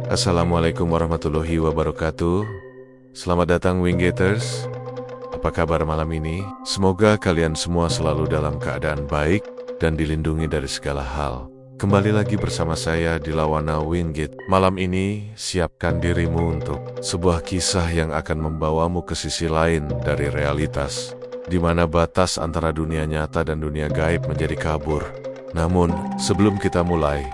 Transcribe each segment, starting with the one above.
Assalamualaikum warahmatullahi wabarakatuh. Selamat datang Winggaters. Apa kabar malam ini? Semoga kalian semua selalu dalam keadaan baik dan dilindungi dari segala hal. Kembali lagi bersama saya di Lawana Wingate. Malam ini, siapkan dirimu untuk sebuah kisah yang akan membawamu ke sisi lain dari realitas, di mana batas antara dunia nyata dan dunia gaib menjadi kabur. Namun, sebelum kita mulai,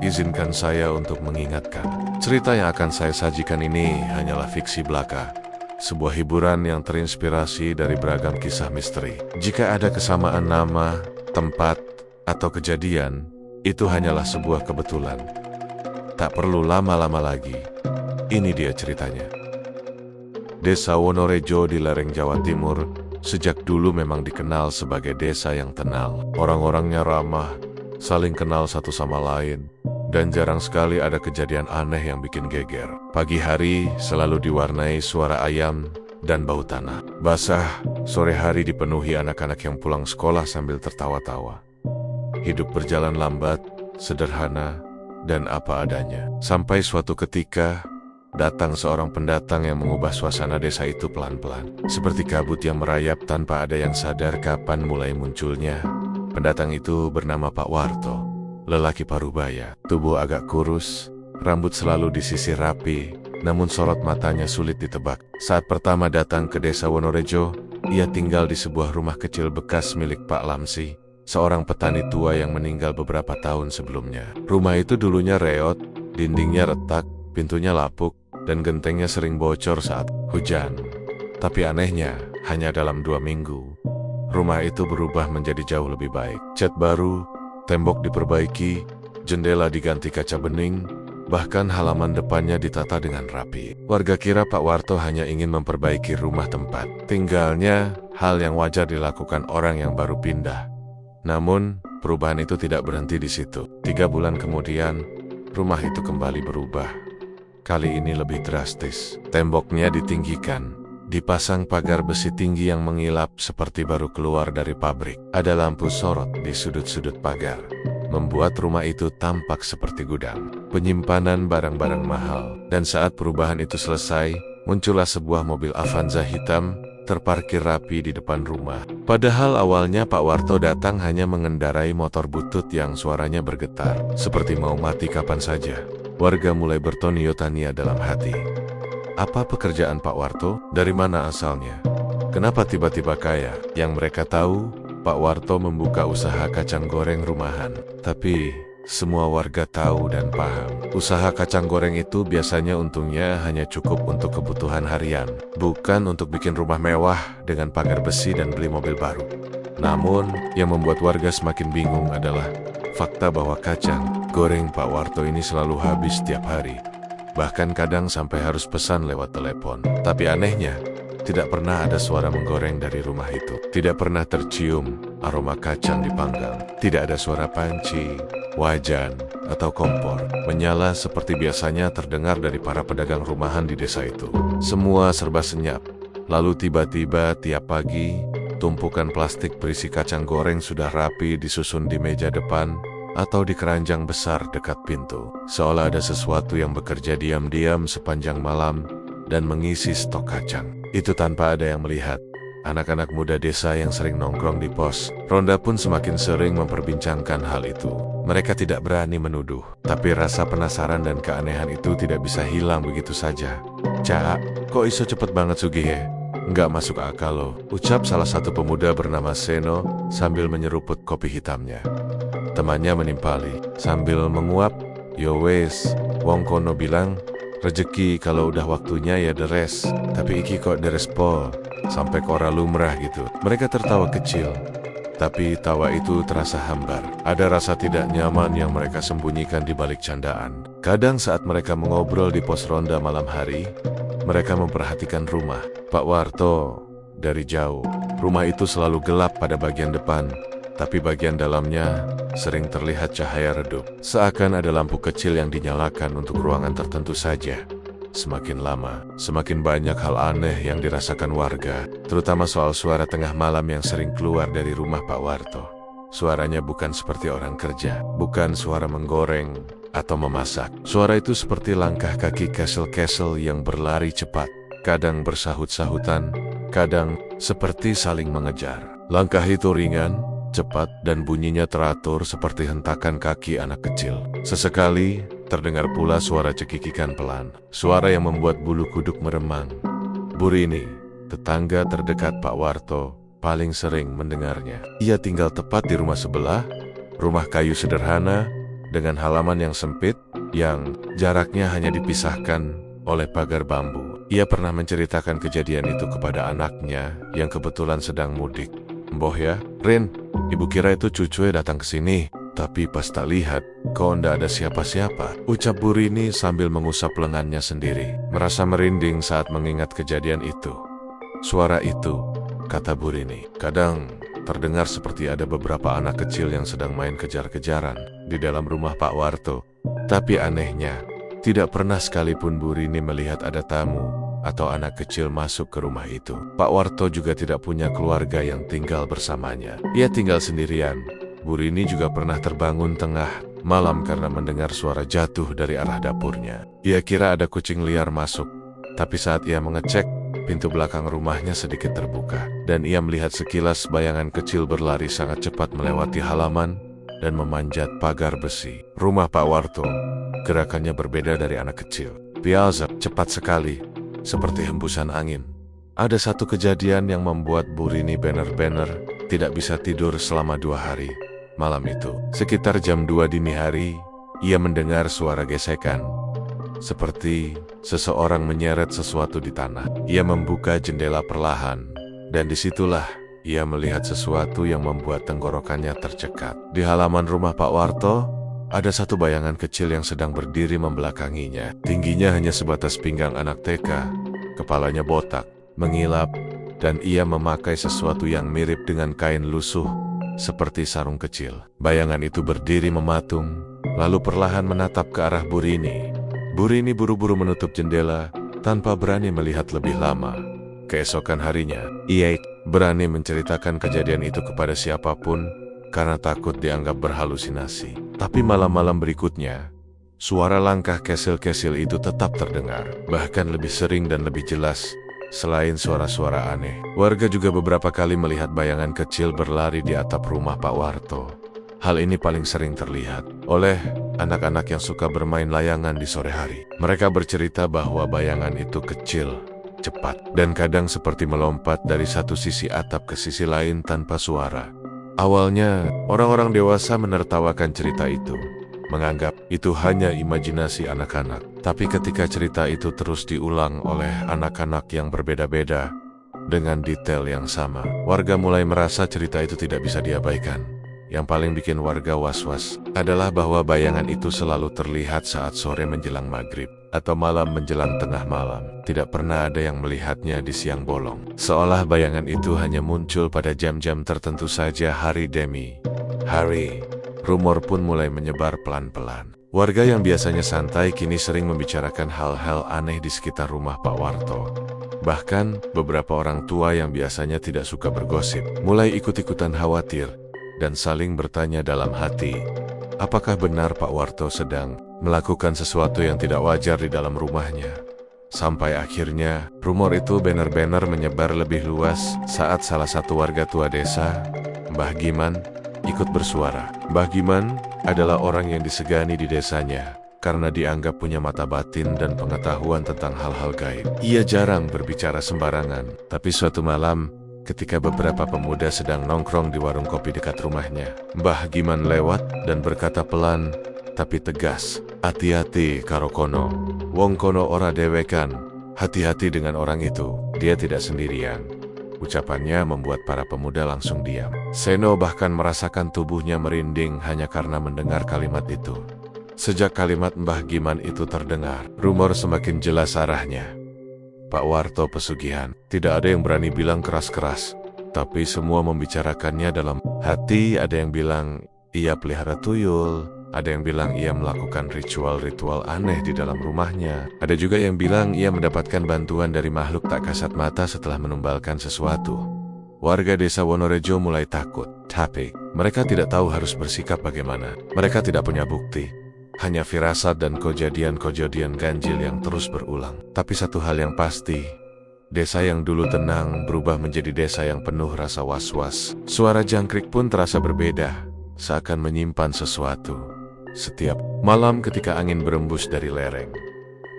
izinkan saya untuk mengingatkan, cerita yang akan saya sajikan ini hanyalah fiksi belaka, sebuah hiburan yang terinspirasi dari beragam kisah misteri. Jika ada kesamaan nama, tempat, atau kejadian, itu hanyalah sebuah kebetulan. Tak perlu lama-lama lagi. Ini dia ceritanya. Desa Wonorejo di lereng Jawa Timur sejak dulu memang dikenal sebagai desa yang tenang. Orang-orangnya ramah, saling kenal satu sama lain, dan jarang sekali ada kejadian aneh yang bikin geger. Pagi hari selalu diwarnai suara ayam dan bau tanah basah. Sore hari dipenuhi anak-anak yang pulang sekolah sambil tertawa-tawa. Hidup berjalan lambat, sederhana, dan apa adanya. Sampai suatu ketika, datang seorang pendatang yang mengubah suasana desa itu pelan-pelan. Seperti kabut yang merayap tanpa ada yang sadar kapan mulai munculnya. Pendatang itu bernama Pak Warto. Lelaki parubaya, tubuh agak kurus, rambut selalu disisir rapi, namun sorot matanya sulit ditebak. Saat pertama datang ke desa Wonorejo, ia tinggal di sebuah rumah kecil bekas milik Pak Lamsi, seorang petani tua yang meninggal beberapa tahun sebelumnya. Rumah itu dulunya reot, dindingnya retak, pintunya lapuk, dan gentengnya sering bocor saat hujan. Tapi anehnya, hanya dalam 2 minggu, rumah itu berubah menjadi jauh lebih baik. Cat baru, tembok diperbaiki, jendela diganti kaca bening, bahkan halaman depannya ditata dengan rapi. Warga kira Pak Warto hanya ingin memperbaiki rumah tempat tinggalnya, hal yang wajar dilakukan orang yang baru pindah. Namun, perubahan itu tidak berhenti di situ. 3 bulan kemudian, rumah itu kembali berubah. Kali ini lebih drastis. Temboknya ditinggikan, dipasang pagar besi tinggi yang mengilap seperti baru keluar dari pabrik. Ada lampu sorot di sudut-sudut pagar, membuat rumah itu tampak seperti gudang penyimpanan barang-barang mahal. Dan saat perubahan itu selesai, muncullah sebuah mobil Avanza hitam terparkir rapi di depan rumah. Padahal awalnya Pak Warto datang hanya mengendarai motor butut yang suaranya bergetar, seperti mau mati kapan saja. Warga mulai bertanya-tanya dalam hati. Apa pekerjaan Pak Warto? Dari mana asalnya? Kenapa tiba-tiba kaya? Yang mereka tahu, Pak Warto membuka usaha kacang goreng rumahan. Tapi semua warga tahu dan paham, usaha kacang goreng itu biasanya untungnya hanya cukup untuk kebutuhan harian, bukan untuk bikin rumah mewah dengan pagar besi dan beli mobil baru. Namun, yang membuat warga semakin bingung adalah fakta bahwa kacang goreng Pak Warto ini selalu habis setiap hari. Bahkan kadang sampai harus pesan lewat telepon. Tapi anehnya, tidak pernah ada suara menggoreng dari rumah itu. Tidak pernah tercium aroma kacang dipanggang. Tidak ada suara panci, wajan, atau kompor menyala seperti biasanya terdengar dari para pedagang rumahan di desa itu. Semua serba senyap. Lalu tiba-tiba tiap pagi, tumpukan plastik berisi kacang goreng sudah rapi disusun di meja depan atau di keranjang besar dekat pintu. Seolah ada sesuatu yang bekerja diam-diam sepanjang malam dan mengisi stok kacang. Itu tanpa ada yang melihat. Anak-anak muda desa yang sering nongkrong di pos ronda pun semakin sering memperbincangkan hal itu. Mereka tidak berani menuduh, tapi rasa penasaran dan keanehan itu tidak bisa hilang begitu saja. "Cak, kok iso cepet banget sugih? Nggak masuk akal loh," ucap salah satu pemuda bernama Seno sambil menyeruput kopi hitamnya. Temannya menimpali sambil menguap, "Yo wes, wong kono bilang rejeki kalau udah waktunya ya deres, tapi iki kok deres pol, sampai kora lumrah gitu." Mereka tertawa kecil, tapi tawa itu terasa hambar. Ada rasa tidak nyaman yang mereka sembunyikan di balik candaan. Kadang saat mereka mengobrol di pos ronda malam hari, mereka memperhatikan rumah Pak Warto dari jauh. Rumah itu selalu gelap pada bagian depan, tapi bagian dalamnya sering terlihat cahaya redup. Seakan ada lampu kecil yang dinyalakan untuk ruangan tertentu saja. Semakin lama, semakin banyak hal aneh yang dirasakan warga, terutama soal suara tengah malam yang sering keluar dari rumah Pak Warto. Suaranya bukan seperti orang kerja, bukan suara menggoreng, atau memasak. Suara itu seperti langkah kaki kesel-kesel yang berlari cepat, kadang bersahut-sahutan, kadang seperti saling mengejar. Langkah itu ringan, cepat, dan bunyinya teratur seperti hentakan kaki anak kecil. Sesekali, terdengar pula suara cekikikan pelan, suara yang membuat bulu kuduk meremang. Bu Rini, tetangga terdekat Pak Warto, paling sering mendengarnya. Ia tinggal tepat di rumah sebelah, rumah kayu sederhana, dengan halaman yang sempit, yang jaraknya hanya dipisahkan oleh pagar bambu. Ia pernah menceritakan kejadian itu kepada anaknya yang kebetulan sedang mudik. "Mboh ya, Rin, ibu kira itu cucu datang ke sini, tapi pas tak lihat, kok ndak ada siapa-siapa," ucap Bu Rini sambil mengusap lengannya sendiri. Merasa merinding saat mengingat kejadian itu. "Suara itu," kata Bu Rini, "kadang terdengar seperti ada beberapa anak kecil yang sedang main kejar-kejaran di dalam rumah Pak Warto. Tapi anehnya, tidak pernah sekalipun Bu Rini melihat ada tamu atau anak kecil masuk ke rumah itu. Pak Warto juga tidak punya keluarga yang tinggal bersamanya. Ia tinggal sendirian. Bu Rini juga pernah terbangun tengah malam karena mendengar suara jatuh dari arah dapurnya. Ia kira ada kucing liar masuk, tapi saat ia mengecek, pintu belakang rumahnya sedikit terbuka, dan ia melihat sekilas bayangan kecil berlari sangat cepat melewati halaman dan memanjat pagar besi. Rumah Pak Warto, gerakannya berbeda dari anak kecil. Biasa, cepat sekali, seperti hembusan angin. Ada satu kejadian yang membuat Bu Rini benar-benar tidak bisa tidur selama 2 hari. Malam itu, sekitar jam 2 dini hari, ia mendengar suara gesekan, seperti seseorang menyeret sesuatu di tanah. Ia membuka jendela perlahan, dan disitulah ia melihat sesuatu yang membuat tenggorokannya tercekat. Di halaman rumah Pak Warto, ada satu bayangan kecil yang sedang berdiri membelakanginya. Tingginya hanya sebatas pinggang anak TK, kepalanya botak, mengilap, dan ia memakai sesuatu yang mirip dengan kain lusuh, seperti sarung kecil. Bayangan itu berdiri mematung, lalu perlahan menatap ke arah Bu Rini. Bu Rini buru-buru menutup jendela, tanpa berani melihat lebih lama. Keesokan harinya, ia berani menceritakan kejadian itu kepada siapapun, karena takut dianggap berhalusinasi. Tapi malam-malam berikutnya, suara langkah kesil-kesil itu tetap terdengar, bahkan lebih sering dan lebih jelas. Selain suara-suara aneh, warga juga beberapa kali melihat bayangan kecil berlari di atap rumah Pak Warto. Hal ini paling sering terlihat oleh anak-anak yang suka bermain layangan di sore hari. Mereka bercerita bahwa bayangan itu kecil, cepat, dan kadang seperti melompat dari satu sisi atap ke sisi lain tanpa suara. Awalnya, orang-orang dewasa menertawakan cerita itu, menganggap itu hanya imajinasi anak-anak. Tapi ketika cerita itu terus diulang oleh anak-anak yang berbeda-beda, dengan detail yang sama, warga mulai merasa cerita itu tidak bisa diabaikan. Yang paling bikin warga was-was adalah bahwa bayangan itu selalu terlihat saat sore menjelang maghrib, atau malam menjelang tengah malam. Tidak pernah ada yang melihatnya di siang bolong. Seolah bayangan itu hanya muncul pada jam-jam tertentu saja hari demi hari. Rumor pun mulai menyebar pelan-pelan. Warga yang biasanya santai kini sering membicarakan hal-hal aneh di sekitar rumah Pak Warto. Bahkan, beberapa orang tua yang biasanya tidak suka bergosip, mulai ikut-ikutan khawatir dan saling bertanya dalam hati, apakah benar Pak Warto sedang melakukan sesuatu yang tidak wajar di dalam rumahnya. Sampai akhirnya, rumor itu benar-benar menyebar lebih luas saat salah satu warga tua desa, Mbah Giman, ikut bersuara. Mbah Giman adalah orang yang disegani di desanya karena dianggap punya mata batin dan pengetahuan tentang hal-hal gaib. Ia jarang berbicara sembarangan, tapi suatu malam, ketika beberapa pemuda sedang nongkrong di warung kopi dekat rumahnya, Mbah Giman lewat dan berkata pelan tapi tegas, "Hati-hati karo kono, wong kono ora dewekan, hati-hati dengan orang itu, dia tidak sendirian." Ucapannya membuat para pemuda langsung diam. Seno bahkan merasakan tubuhnya merinding hanya karena mendengar kalimat itu. Sejak kalimat Mbah Giman itu terdengar, rumor semakin jelas arahnya. Pak Warto pesugihan, tidak ada yang berani bilang keras-keras, tapi semua membicarakannya dalam hati. Ada yang bilang ia pelihara tuyul, ada yang bilang ia melakukan ritual-ritual aneh di dalam rumahnya. Ada juga yang bilang ia mendapatkan bantuan dari makhluk tak kasat mata setelah menumbalkan sesuatu. Warga desa Wonorejo mulai takut, tapi mereka tidak tahu harus bersikap bagaimana. Mereka tidak punya bukti, hanya firasat dan kejadian-kejadian ganjil yang terus berulang. Tapi satu hal yang pasti, desa yang dulu tenang berubah menjadi desa yang penuh rasa was-was. Suara jangkrik pun terasa berbeda, seakan menyimpan sesuatu. Setiap malam ketika angin berembus dari lereng,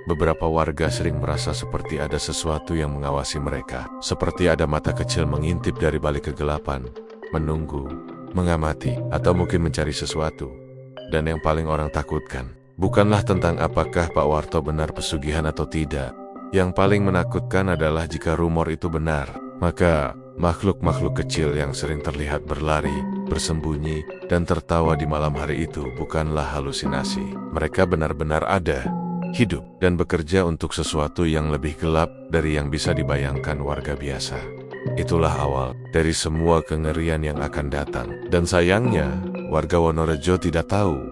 beberapa warga sering merasa seperti ada sesuatu yang mengawasi mereka. Seperti ada mata kecil mengintip dari balik kegelapan, menunggu, mengamati, atau mungkin mencari sesuatu. Dan yang paling orang takutkan, bukanlah tentang apakah Pak Warto benar pesugihan atau tidak. Yang paling menakutkan adalah jika rumor itu benar, maka makhluk-makhluk kecil yang sering terlihat berlari, bersembunyi, dan tertawa di malam hari itu bukanlah halusinasi. Mereka benar-benar ada, hidup, dan bekerja untuk sesuatu yang lebih gelap dari yang bisa dibayangkan warga biasa. Itulah awal dari semua kengerian yang akan datang. Dan sayangnya, warga Wonorejo tidak tahu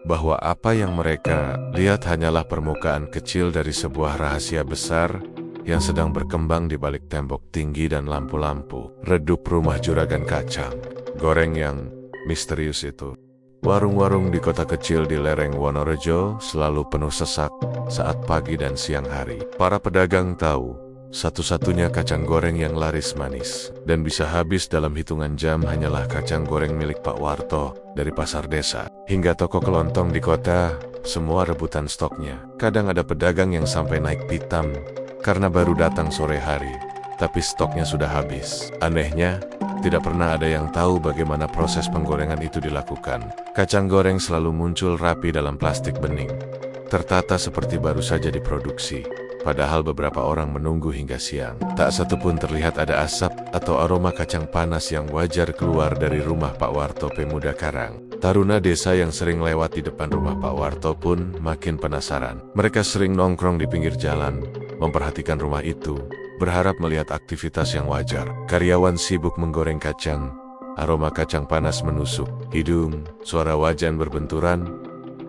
bahwa apa yang mereka lihat hanyalah permukaan kecil dari sebuah rahasia besar yang sedang berkembang di balik tembok tinggi dan lampu-lampu redup rumah juragan kacang goreng yang misterius itu. Warung-warung di kota kecil di lereng Wonorejo selalu penuh sesak saat pagi dan siang hari. Para pedagang tahu satu-satunya kacang goreng yang laris manis dan bisa habis dalam hitungan jam hanyalah kacang goreng milik Pak Warto dari pasar desa hingga toko kelontong di kota, semua rebutan stoknya. Kadang ada pedagang yang sampai naik pitam karena baru datang sore hari, tapi stoknya sudah habis. Anehnya, tidak pernah ada yang tahu bagaimana proses penggorengan itu dilakukan. Kacang goreng selalu muncul rapi dalam plastik bening, tertata seperti baru saja diproduksi. Padahal beberapa orang menunggu hingga siang. Tak satu pun terlihat ada asap atau aroma kacang panas yang wajar keluar dari rumah Pak Warto Pemuda Karang. Taruna desa yang sering lewat di depan rumah Pak Warto pun makin penasaran. Mereka sering nongkrong di pinggir jalan, memperhatikan rumah itu, berharap melihat aktivitas yang wajar. Karyawan sibuk menggoreng kacang, aroma kacang panas menusuk hidung, suara wajan berbenturan,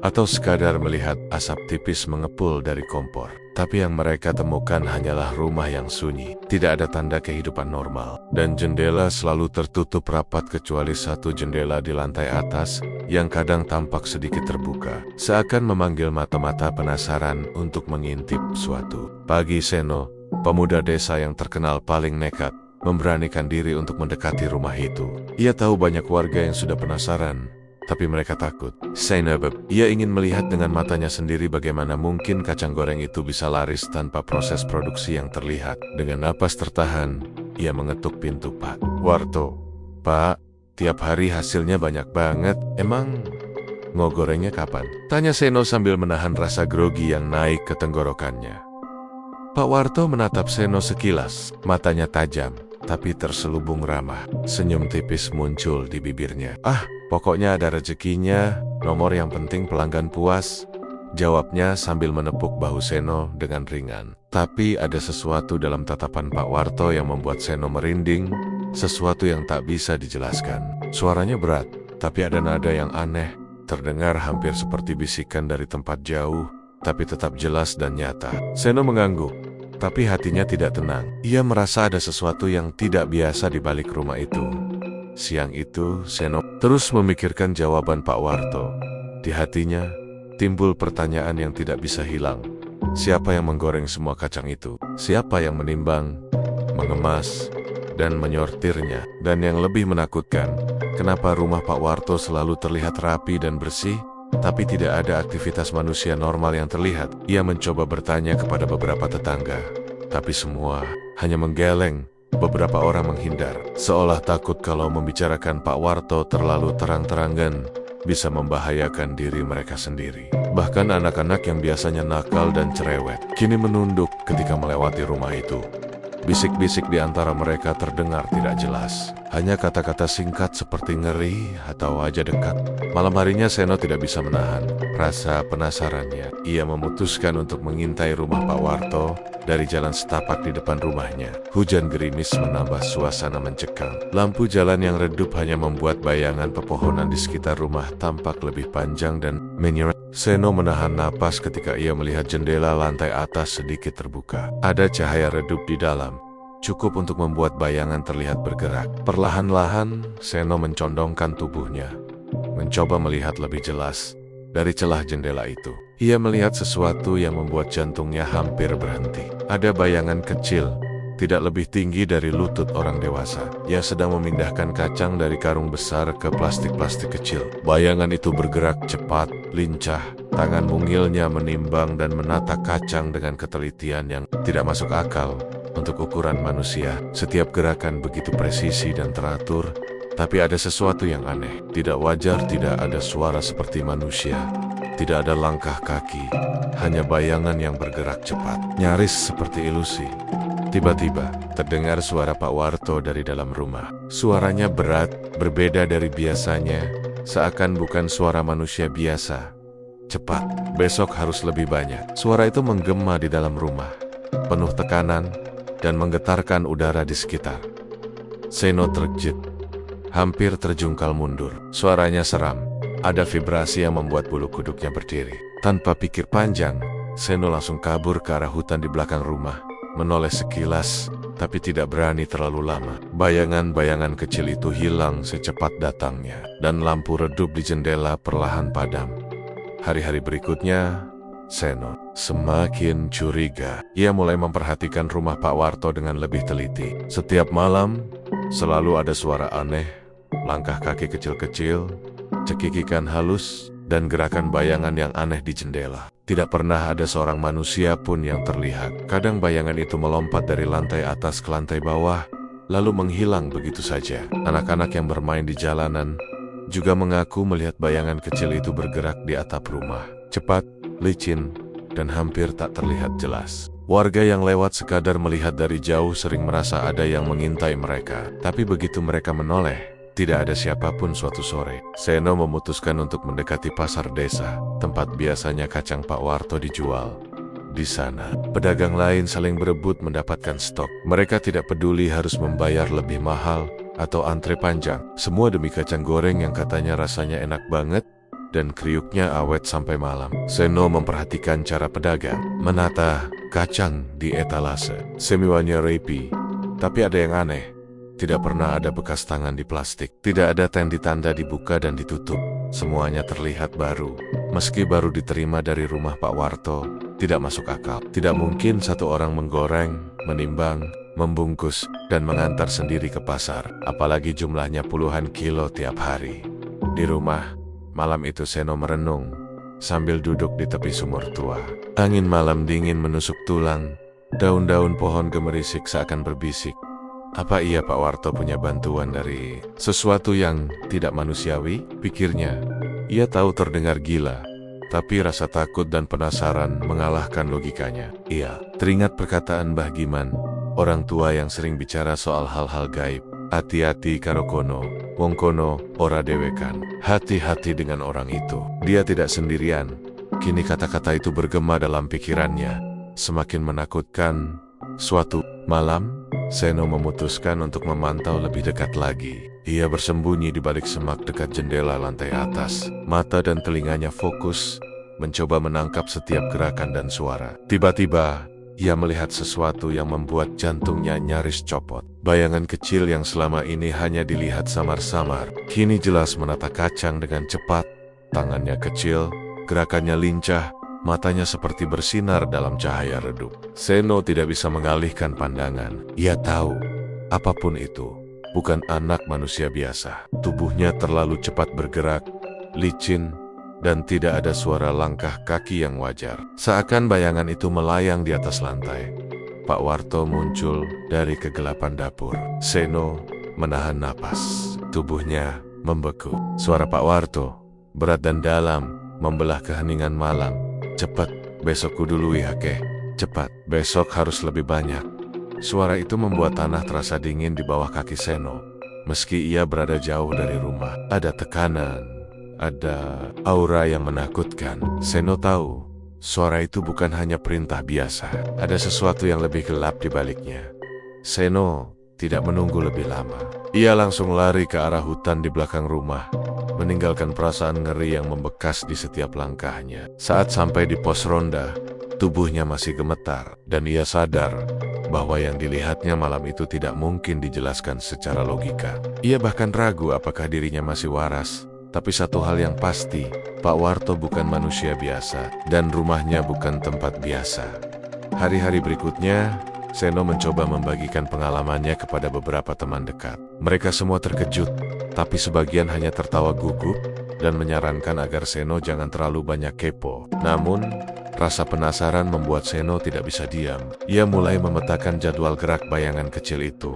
atau sekadar melihat asap tipis mengepul dari kompor. Tapi yang mereka temukan hanyalah rumah yang sunyi. Tidak ada tanda kehidupan normal. Dan jendela selalu tertutup rapat kecuali satu jendela di lantai atas yang kadang tampak sedikit terbuka. Seakan memanggil mata-mata penasaran untuk mengintip suatu. Pagi Seno, pemuda desa yang terkenal paling nekat, memberanikan diri untuk mendekati rumah itu. Ia tahu banyak warga yang sudah penasaran, tapi mereka takut. Sebab ia ingin melihat dengan matanya sendiri bagaimana mungkin kacang goreng itu bisa laris tanpa proses produksi yang terlihat. Dengan napas tertahan, ia mengetuk pintu Pak Warto. Pak, tiap hari hasilnya banyak banget. Emang ngogorengnya kapan? Tanya Seno sambil menahan rasa grogi yang naik ke tenggorokannya. Pak Warto menatap Seno sekilas, matanya tajam, tapi terselubung ramah. Senyum tipis muncul di bibirnya. Pokoknya ada rezekinya, nomor yang penting pelanggan puas, jawabnya sambil menepuk bahu Seno dengan ringan. Tapi ada sesuatu dalam tatapan Pak Warto yang membuat Seno merinding, sesuatu yang tak bisa dijelaskan. Suaranya berat, tapi ada nada yang aneh, terdengar hampir seperti bisikan dari tempat jauh, tapi tetap jelas dan nyata. Seno mengangguk, tapi hatinya tidak tenang. Ia merasa ada sesuatu yang tidak biasa di balik rumah itu. Siang itu, Seno terus memikirkan jawaban Pak Warto. Di hatinya, timbul pertanyaan yang tidak bisa hilang. Siapa yang menggoreng semua kacang itu? Siapa yang menimbang, mengemas, dan menyortirnya? Dan yang lebih menakutkan, kenapa rumah Pak Warto selalu terlihat rapi dan bersih, tapi tidak ada aktivitas manusia normal yang terlihat? Ia mencoba bertanya kepada beberapa tetangga, tapi semua hanya menggeleng. Beberapa orang menghindar, seolah takut kalau membicarakan Pak Warto terlalu terang-terangan bisa membahayakan diri mereka sendiri. Bahkan anak-anak yang biasanya nakal dan cerewet, kini menunduk ketika melewati rumah itu. Bisik-bisik di antara mereka terdengar tidak jelas. Hanya kata-kata singkat seperti ngeri atau aja dekat. Malam harinya Seno tidak bisa menahan rasa penasarannya. Ia memutuskan untuk mengintai rumah Pak Warto dari jalan setapak di depan rumahnya. Hujan gerimis menambah suasana mencekam. Lampu jalan yang redup hanya membuat bayangan pepohonan di sekitar rumah tampak lebih panjang dan menyeret. Seno menahan napas ketika ia melihat jendela lantai atas sedikit terbuka. Ada cahaya redup di dalam, cukup untuk membuat bayangan terlihat bergerak. Perlahan-lahan, Seno mencondongkan tubuhnya, mencoba melihat lebih jelas. dari celah jendela itu. Ia melihat sesuatu yang membuat jantungnya hampir berhenti. Ada bayangan kecil, tidak lebih tinggi dari lutut orang dewasa, yang sedang memindahkan kacang dari karung besar ke plastik-plastik kecil. Bayangan itu bergerak cepat, lincah. Tangan mungilnya menimbang dan menata kacang dengan ketelitian yang tidak masuk akal untuk ukuran manusia. Setiap gerakan begitu presisi dan teratur, tapi ada sesuatu yang aneh. Tidak wajar, tidak ada suara seperti manusia. Tidak ada langkah kaki, hanya bayangan yang bergerak cepat, nyaris seperti ilusi. Tiba-tiba, terdengar suara Pak Warto dari dalam rumah. Suaranya berat, berbeda dari biasanya, seakan bukan suara manusia biasa. Cepat, besok harus lebih banyak. Suara itu menggema di dalam rumah, penuh tekanan, dan menggetarkan udara di sekitar. Seno terkejut, hampir terjungkal mundur. Suaranya seram, ada vibrasi yang membuat bulu kuduknya berdiri. Tanpa pikir panjang, Seno langsung kabur ke arah hutan di belakang rumah. Menoleh sekilas, tapi tidak berani terlalu lama. Bayangan-bayangan kecil itu hilang secepat datangnya, dan lampu redup di jendela perlahan padam. Hari-hari berikutnya, Seno semakin curiga. Ia mulai memperhatikan rumah Pak Warto dengan lebih teliti. Setiap malam, selalu ada suara aneh, langkah kaki kecil-kecil, cekikikan halus, dan gerakan bayangan yang aneh di jendela. Tidak pernah ada seorang manusia pun yang terlihat. Kadang bayangan itu melompat dari lantai atas ke lantai bawah, lalu menghilang begitu saja. Anak-anak yang bermain di jalanan juga mengaku melihat bayangan kecil itu bergerak di atap rumah. Cepat, licin, dan hampir tak terlihat jelas. Warga yang lewat sekadar melihat dari jauh sering merasa ada yang mengintai mereka. Tapi begitu mereka menoleh, tidak ada siapapun. Suatu sore, Seno memutuskan untuk mendekati pasar desa, tempat biasanya kacang Pak Warto dijual. Di sana, pedagang lain saling berebut mendapatkan stok. Mereka tidak peduli harus membayar lebih mahal atau antre panjang. Semua demi kacang goreng yang katanya rasanya enak banget dan kriuknya awet sampai malam. Seno memperhatikan cara pedagang menata kacang di etalase. Semuanya rapi, tapi ada yang aneh. Tidak pernah ada bekas tangan di plastik. Tidak ada tanda tanda dibuka dan ditutup. Semuanya terlihat baru. Meski baru diterima dari rumah Pak Warto, tidak masuk akal. Tidak mungkin satu orang menggoreng, menimbang, membungkus, dan mengantar sendiri ke pasar. Apalagi jumlahnya puluhan kilo tiap hari. Di rumah, malam itu Seno merenung, sambil duduk di tepi sumur tua. Angin malam dingin menusuk tulang. Daun-daun pohon gemerisik seakan berbisik. Apa iya Pak Warto punya bantuan dari sesuatu yang tidak manusiawi? Pikirnya. Ia tahu terdengar gila, tapi rasa takut dan penasaran mengalahkan logikanya. Ia teringat perkataan Mbah Giman, orang tua yang sering bicara soal hal-hal gaib. Hati-hati karo kono, wong kono ora dewekan. Hati-hati dengan orang itu. Dia tidak sendirian. Kini kata-kata itu bergema dalam pikirannya, semakin menakutkan. Suatu malam, Seno memutuskan untuk memantau lebih dekat lagi. Ia bersembunyi di balik semak dekat jendela lantai atas. Mata dan telinganya fokus, mencoba menangkap setiap gerakan dan suara. Tiba-tiba, ia melihat sesuatu yang membuat jantungnya nyaris copot. Bayangan kecil yang selama ini hanya dilihat samar-samar, kini jelas menata kacang dengan cepat. Tangannya kecil, gerakannya lincah, matanya seperti bersinar dalam cahaya redup. Seno tidak bisa mengalihkan pandangan. Ia tahu, apapun itu, bukan anak manusia biasa. Tubuhnya terlalu cepat bergerak, licin, dan tidak ada suara langkah kaki yang wajar. Seakan bayangan itu melayang di atas lantai. Pak Warto muncul dari kegelapan dapur. Seno menahan napas. Tubuhnya membeku. Suara Pak Warto, berat dan dalam, membelah keheningan malam. Cepat, besok kudu luwih akeh. Cepat, besok harus lebih banyak. Suara itu membuat tanah terasa dingin di bawah kaki Seno. Meski ia berada jauh dari rumah, ada tekanan, ada aura yang menakutkan. Seno tahu, suara itu bukan hanya perintah biasa. Ada sesuatu yang lebih gelap di baliknya. Seno tidak menunggu lebih lama. Ia langsung lari ke arah hutan di belakang rumah, meninggalkan perasaan ngeri yang membekas di setiap langkahnya. Saat sampai di pos ronda, tubuhnya masih gemetar, dan ia sadar bahwa yang dilihatnya malam itu tidak mungkin dijelaskan secara logika. Ia bahkan ragu apakah dirinya masih waras, Tapi satu hal yang pasti, Pak Warto bukan manusia biasa, dan rumahnya bukan tempat biasa. Hari-hari berikutnya, Seno mencoba membagikan pengalamannya kepada beberapa teman dekat. Mereka semua terkejut, tapi sebagian hanya tertawa gugup dan menyarankan agar Seno jangan terlalu banyak kepo. Namun, rasa penasaran membuat Seno tidak bisa diam. Ia mulai memetakan jadwal gerak bayangan kecil itu.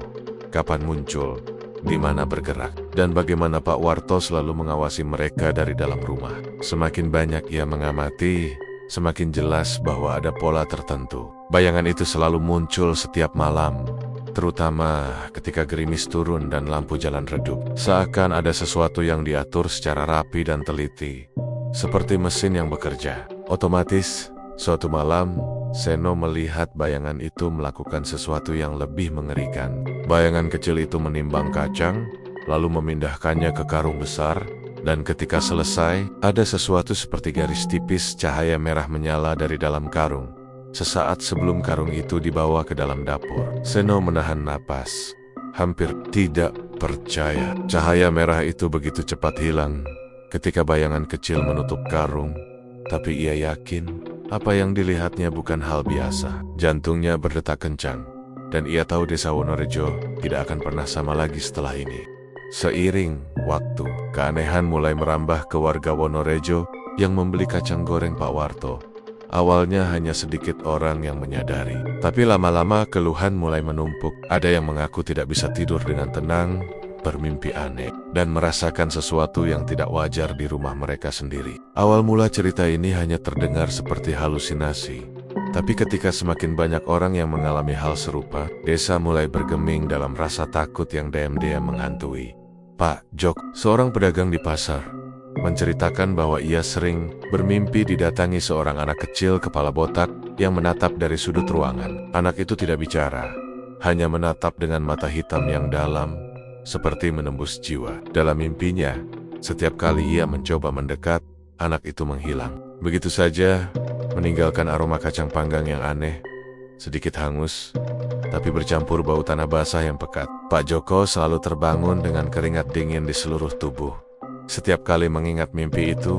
Kapan muncul, di mana bergerak, dan bagaimana Pak Warto selalu mengawasi mereka dari dalam rumah. Semakin banyak ia mengamati, semakin jelas bahwa ada pola tertentu. Bayangan itu selalu muncul setiap malam, terutama ketika gerimis turun dan lampu jalan redup. Seakan ada sesuatu yang diatur secara rapi dan teliti, seperti mesin yang bekerja. Otomatis, suatu malam, Seno melihat bayangan itu melakukan sesuatu yang lebih mengerikan. Bayangan kecil itu menimbang kacang, lalu memindahkannya ke karung besar, dan ketika selesai, ada sesuatu seperti garis tipis cahaya merah menyala dari dalam karung. Sesaat sebelum karung itu dibawa ke dalam dapur, Seno menahan napas. Hampir tidak percaya. Cahaya merah itu begitu cepat hilang ketika bayangan kecil menutup karung. Tapi ia yakin apa yang dilihatnya bukan hal biasa. Jantungnya berdetak kencang, dan ia tahu desa Wonorejo tidak akan pernah sama lagi setelah ini. Seiring waktu, keanehan mulai merambah ke warga Wonorejo yang membeli kacang goreng Pak Warto. Awalnya hanya sedikit orang yang menyadari, tapi lama-lama keluhan mulai menumpuk. Ada yang mengaku tidak bisa tidur dengan tenang, bermimpi aneh, dan merasakan sesuatu yang tidak wajar di rumah mereka sendiri. Awal mula cerita ini hanya terdengar seperti halusinasi, tapi ketika semakin banyak orang yang mengalami hal serupa, desa mulai bergeming dalam rasa takut yang diam-diam menghantui. Pak Jok, seorang pedagang di pasar, menceritakan bahwa ia sering bermimpi didatangi seorang anak kecil kepala botak yang menatap dari sudut ruangan. Anak itu tidak bicara, hanya menatap dengan mata hitam yang dalam, seperti menembus jiwa. Dalam mimpinya, setiap kali ia mencoba mendekat, anak itu menghilang. Begitu saja, meninggalkan aroma kacang panggang yang aneh, sedikit hangus, tapi bercampur bau tanah basah yang pekat. Pak Joko selalu terbangun dengan keringat dingin di seluruh tubuh. Setiap kali mengingat mimpi itu,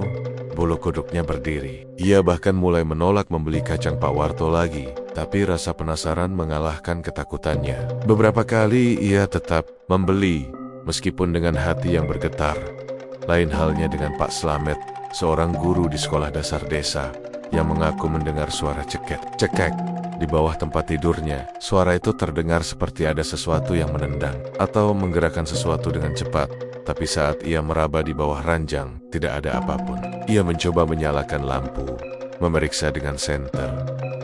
bulu kuduknya berdiri. Ia bahkan mulai menolak membeli kacang Pak Warto lagi, tapi rasa penasaran mengalahkan ketakutannya. Beberapa kali ia tetap membeli, meskipun dengan hati yang bergetar. Lain halnya dengan Pak Slamet, seorang guru di sekolah dasar desa, yang mengaku mendengar suara cekek di bawah tempat tidurnya. Suara itu terdengar seperti ada sesuatu yang menendang, atau menggerakkan sesuatu dengan cepat. Tapi saat ia meraba di bawah ranjang, tidak ada apapun. Ia mencoba menyalakan lampu, memeriksa dengan senter,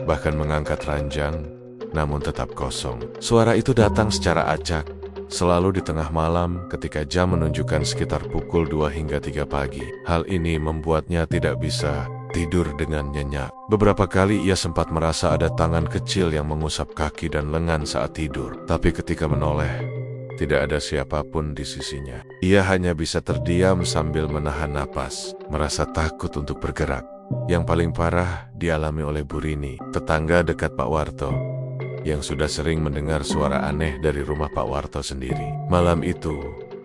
bahkan mengangkat ranjang, namun tetap kosong. Suara itu datang secara acak, selalu di tengah malam ketika jam menunjukkan sekitar pukul 2 hingga 3 pagi. Hal ini membuatnya tidak bisa tidur dengan nyenyak. Beberapa kali ia sempat merasa ada tangan kecil yang mengusap kaki dan lengan saat tidur. Tapi ketika menoleh, tidak ada siapapun di sisinya. Ia hanya bisa terdiam sambil menahan napas, merasa takut untuk bergerak. Yang paling parah dialami oleh Bu Rini, tetangga dekat Pak Warto, yang sudah sering mendengar suara aneh dari rumah Pak Warto sendiri. Malam itu,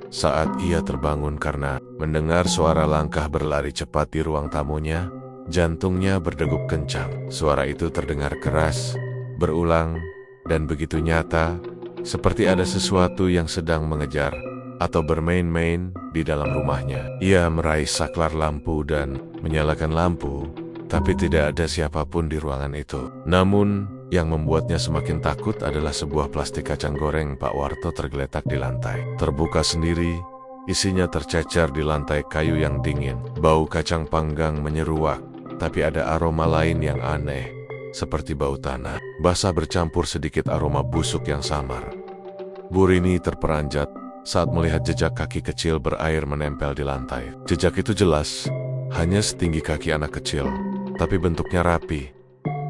saat ia terbangun karena mendengar suara langkah berlari cepat di ruang tamunya, jantungnya berdegup kencang. Suara itu terdengar keras, berulang, dan begitu nyata, seperti ada sesuatu yang sedang mengejar atau bermain-main di dalam rumahnya. Ia meraih saklar lampu dan menyalakan lampu, tapi tidak ada siapapun di ruangan itu. Namun, yang membuatnya semakin takut adalah sebuah plastik kacang goreng Pak Warto tergeletak di lantai. Terbuka sendiri, isinya tercecer di lantai kayu yang dingin. Bau kacang panggang menyeruak, tapi ada aroma lain yang aneh, seperti bau tanah basah bercampur sedikit aroma busuk yang samar. Bu Rini terperanjat saat melihat jejak kaki kecil berair menempel di lantai. Jejak itu jelas, hanya setinggi kaki anak kecil, tapi bentuknya rapi,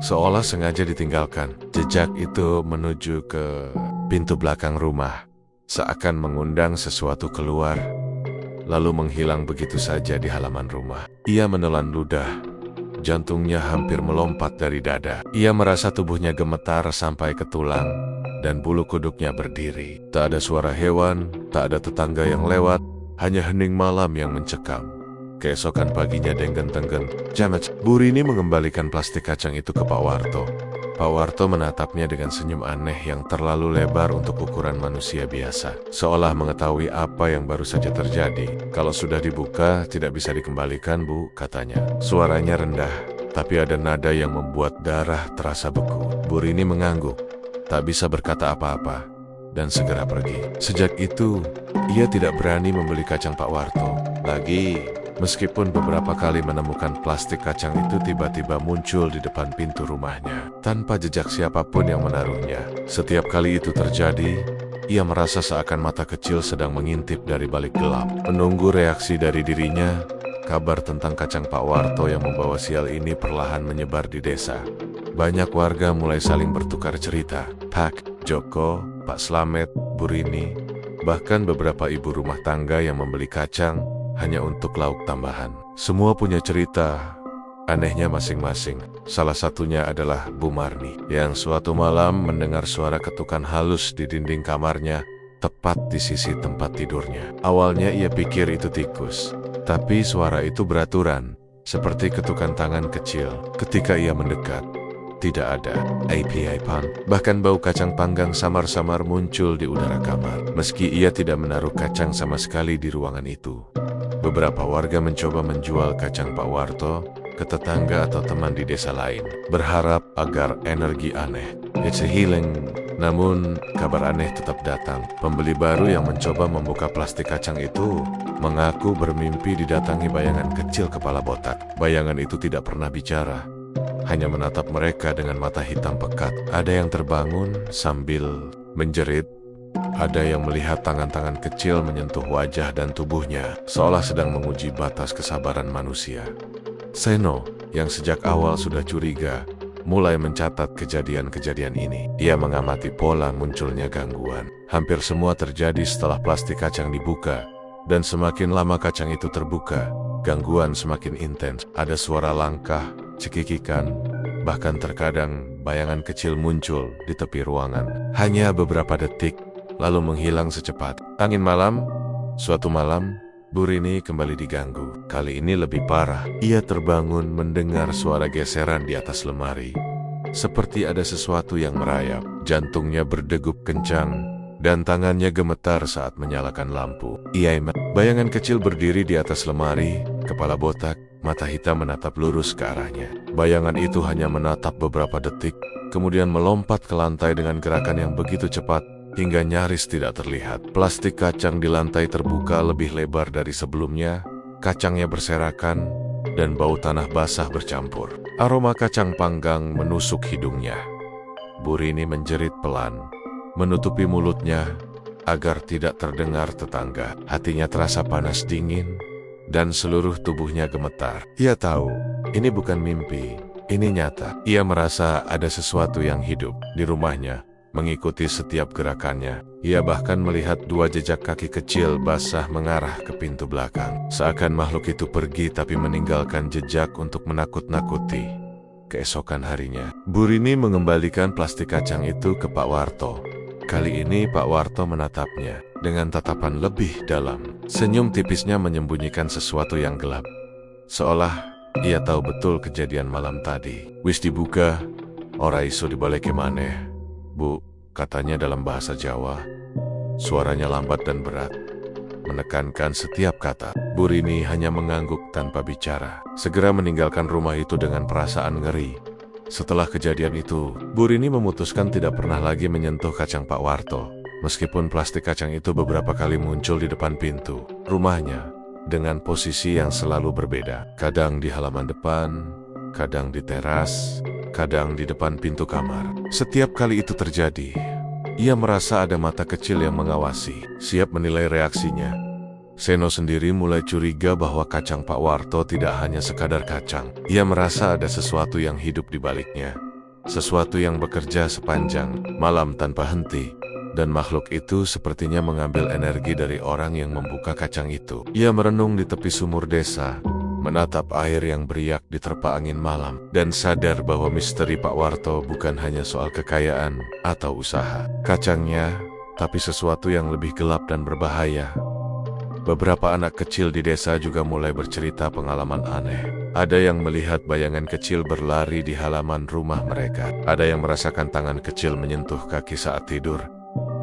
seolah sengaja ditinggalkan. Jejak itu menuju ke pintu belakang rumah, seakan mengundang sesuatu keluar, lalu menghilang begitu saja di halaman rumah. Ia menelan ludah. Jantungnya hampir melompat dari dada. Ia merasa tubuhnya gemetar sampai ke tulang, dan bulu kuduknya berdiri. Tak ada suara hewan, tak ada tetangga yang lewat, Hanya hening malam yang mencekam. Keesokan paginya denggen-tenggen, jamet. Bu Rini mengembalikan plastik kacang itu ke Pak Warto. Pak Warto menatapnya dengan senyum aneh yang terlalu lebar untuk ukuran manusia biasa. Seolah mengetahui apa yang baru saja terjadi. Kalau sudah dibuka, tidak bisa dikembalikan, Bu, katanya. Suaranya rendah, tapi ada nada yang membuat darah terasa beku. Bu Rini mengangguk, tak bisa berkata apa-apa, dan segera pergi. Sejak itu, ia tidak berani membeli kacang Pak Warto lagi. Meskipun beberapa kali menemukan plastik kacang itu tiba-tiba muncul di depan pintu rumahnya, tanpa jejak siapapun yang menaruhnya. Setiap kali itu terjadi, ia merasa seakan mata kecil sedang mengintip dari balik gelap. Menunggu reaksi dari dirinya, kabar tentang kacang Pak Warto yang membawa sial ini perlahan menyebar di desa. Banyak warga mulai saling bertukar cerita. Pak, Joko, Pak Slamet, Bu Rini, bahkan beberapa ibu rumah tangga yang membeli kacang hanya untuk lauk tambahan. Semua punya cerita anehnya masing-masing. Salah satunya adalah Bu Marni, yang suatu malam mendengar suara ketukan halus di dinding kamarnya, tepat di sisi tempat tidurnya. Awalnya ia pikir itu tikus, tapi suara itu beraturan, seperti ketukan tangan kecil. Ketika ia mendekat, tidak ada apa-apa. Bahkan bau kacang panggang samar-samar muncul di udara kamar. Meski ia tidak menaruh kacang sama sekali di ruangan itu. Beberapa warga mencoba menjual kacang Pak Warto ke tetangga atau teman di desa lain, berharap agar energi aneh, it's a healing. Namun, kabar aneh tetap datang. Pembeli baru yang mencoba membuka plastik kacang itu mengaku bermimpi didatangi bayangan kecil kepala botak. Bayangan itu tidak pernah bicara, hanya menatap mereka dengan mata hitam pekat. Ada yang terbangun sambil menjerit. Ada yang melihat tangan-tangan kecil menyentuh wajah dan tubuhnya, seolah sedang menguji batas kesabaran manusia. Seno, yang sejak awal sudah curiga, mulai mencatat kejadian-kejadian ini. Ia mengamati pola munculnya gangguan. Hampir semua terjadi setelah plastik kacang dibuka, dan semakin lama kacang itu terbuka, gangguan semakin intens. Ada suara langkah, cekikikan, bahkan terkadang bayangan kecil muncul di tepi ruangan. Hanya beberapa detik, lalu menghilang secepat. Angin malam, suatu malam, Bu Rini kembali diganggu. Kali ini lebih parah. Ia terbangun mendengar suara geseran di atas lemari. Seperti ada sesuatu yang merayap. Jantungnya berdegup kencang, dan tangannya gemetar saat menyalakan lampu. Ia ingat, bayangan kecil berdiri di atas lemari, kepala botak, mata hitam menatap lurus ke arahnya. Bayangan itu hanya menatap beberapa detik, kemudian melompat ke lantai dengan gerakan yang begitu cepat, hingga nyaris tidak terlihat. Plastik kacang di lantai terbuka lebih lebar dari sebelumnya, kacangnya berserakan, dan bau tanah basah bercampur. Aroma kacang panggang menusuk hidungnya. Bu Rini menjerit pelan, menutupi mulutnya agar tidak terdengar tetangga. Hatinya terasa panas dingin, dan seluruh tubuhnya gemetar. Ia tahu, ini bukan mimpi, ini nyata. Ia merasa ada sesuatu yang hidup di rumahnya, mengikuti setiap gerakannya. Ia bahkan melihat dua jejak kaki kecil basah mengarah ke pintu belakang. Seakan makhluk itu pergi tapi meninggalkan jejak untuk menakut-nakuti. Keesokan harinya, Bu Rini mengembalikan plastik kacang itu ke Pak Warto. Kali ini Pak Warto menatapnya dengan tatapan lebih dalam. Senyum tipisnya menyembunyikan sesuatu yang gelap, seolah ia tahu betul kejadian malam tadi. Wis dibuka, ora iso dibaleke maneh, Bu, katanya dalam bahasa Jawa. Suaranya lambat dan berat, menekankan setiap kata. Bu Rini hanya mengangguk tanpa bicara. Segera meninggalkan rumah itu dengan perasaan ngeri. Setelah kejadian itu, Bu Rini memutuskan tidak pernah lagi menyentuh kacang Pak Warto. Meskipun plastik kacang itu beberapa kali muncul di depan pintu rumahnya, dengan posisi yang selalu berbeda. Kadang di halaman depan, kadang di teras, kadang di depan pintu kamar. Setiap kali itu terjadi, ia merasa ada mata kecil yang mengawasi, siap menilai reaksinya. Seno sendiri mulai curiga bahwa kacang Pak Warto tidak hanya sekadar kacang. Ia merasa ada sesuatu yang hidup di baliknya, sesuatu yang bekerja sepanjang malam tanpa henti. Dan makhluk itu sepertinya mengambil energi dari orang yang membuka kacang itu. Ia merenung di tepi sumur desa, menatap air yang beriak di terpa angin malam, dan sadar bahwa misteri Pak Warto bukan hanya soal kekayaan atau usaha kacangnya, tapi sesuatu yang lebih gelap dan berbahaya. Beberapa anak kecil di desa juga mulai bercerita pengalaman aneh. Ada yang melihat bayangan kecil berlari di halaman rumah mereka. Ada yang merasakan tangan kecil menyentuh kaki saat tidur.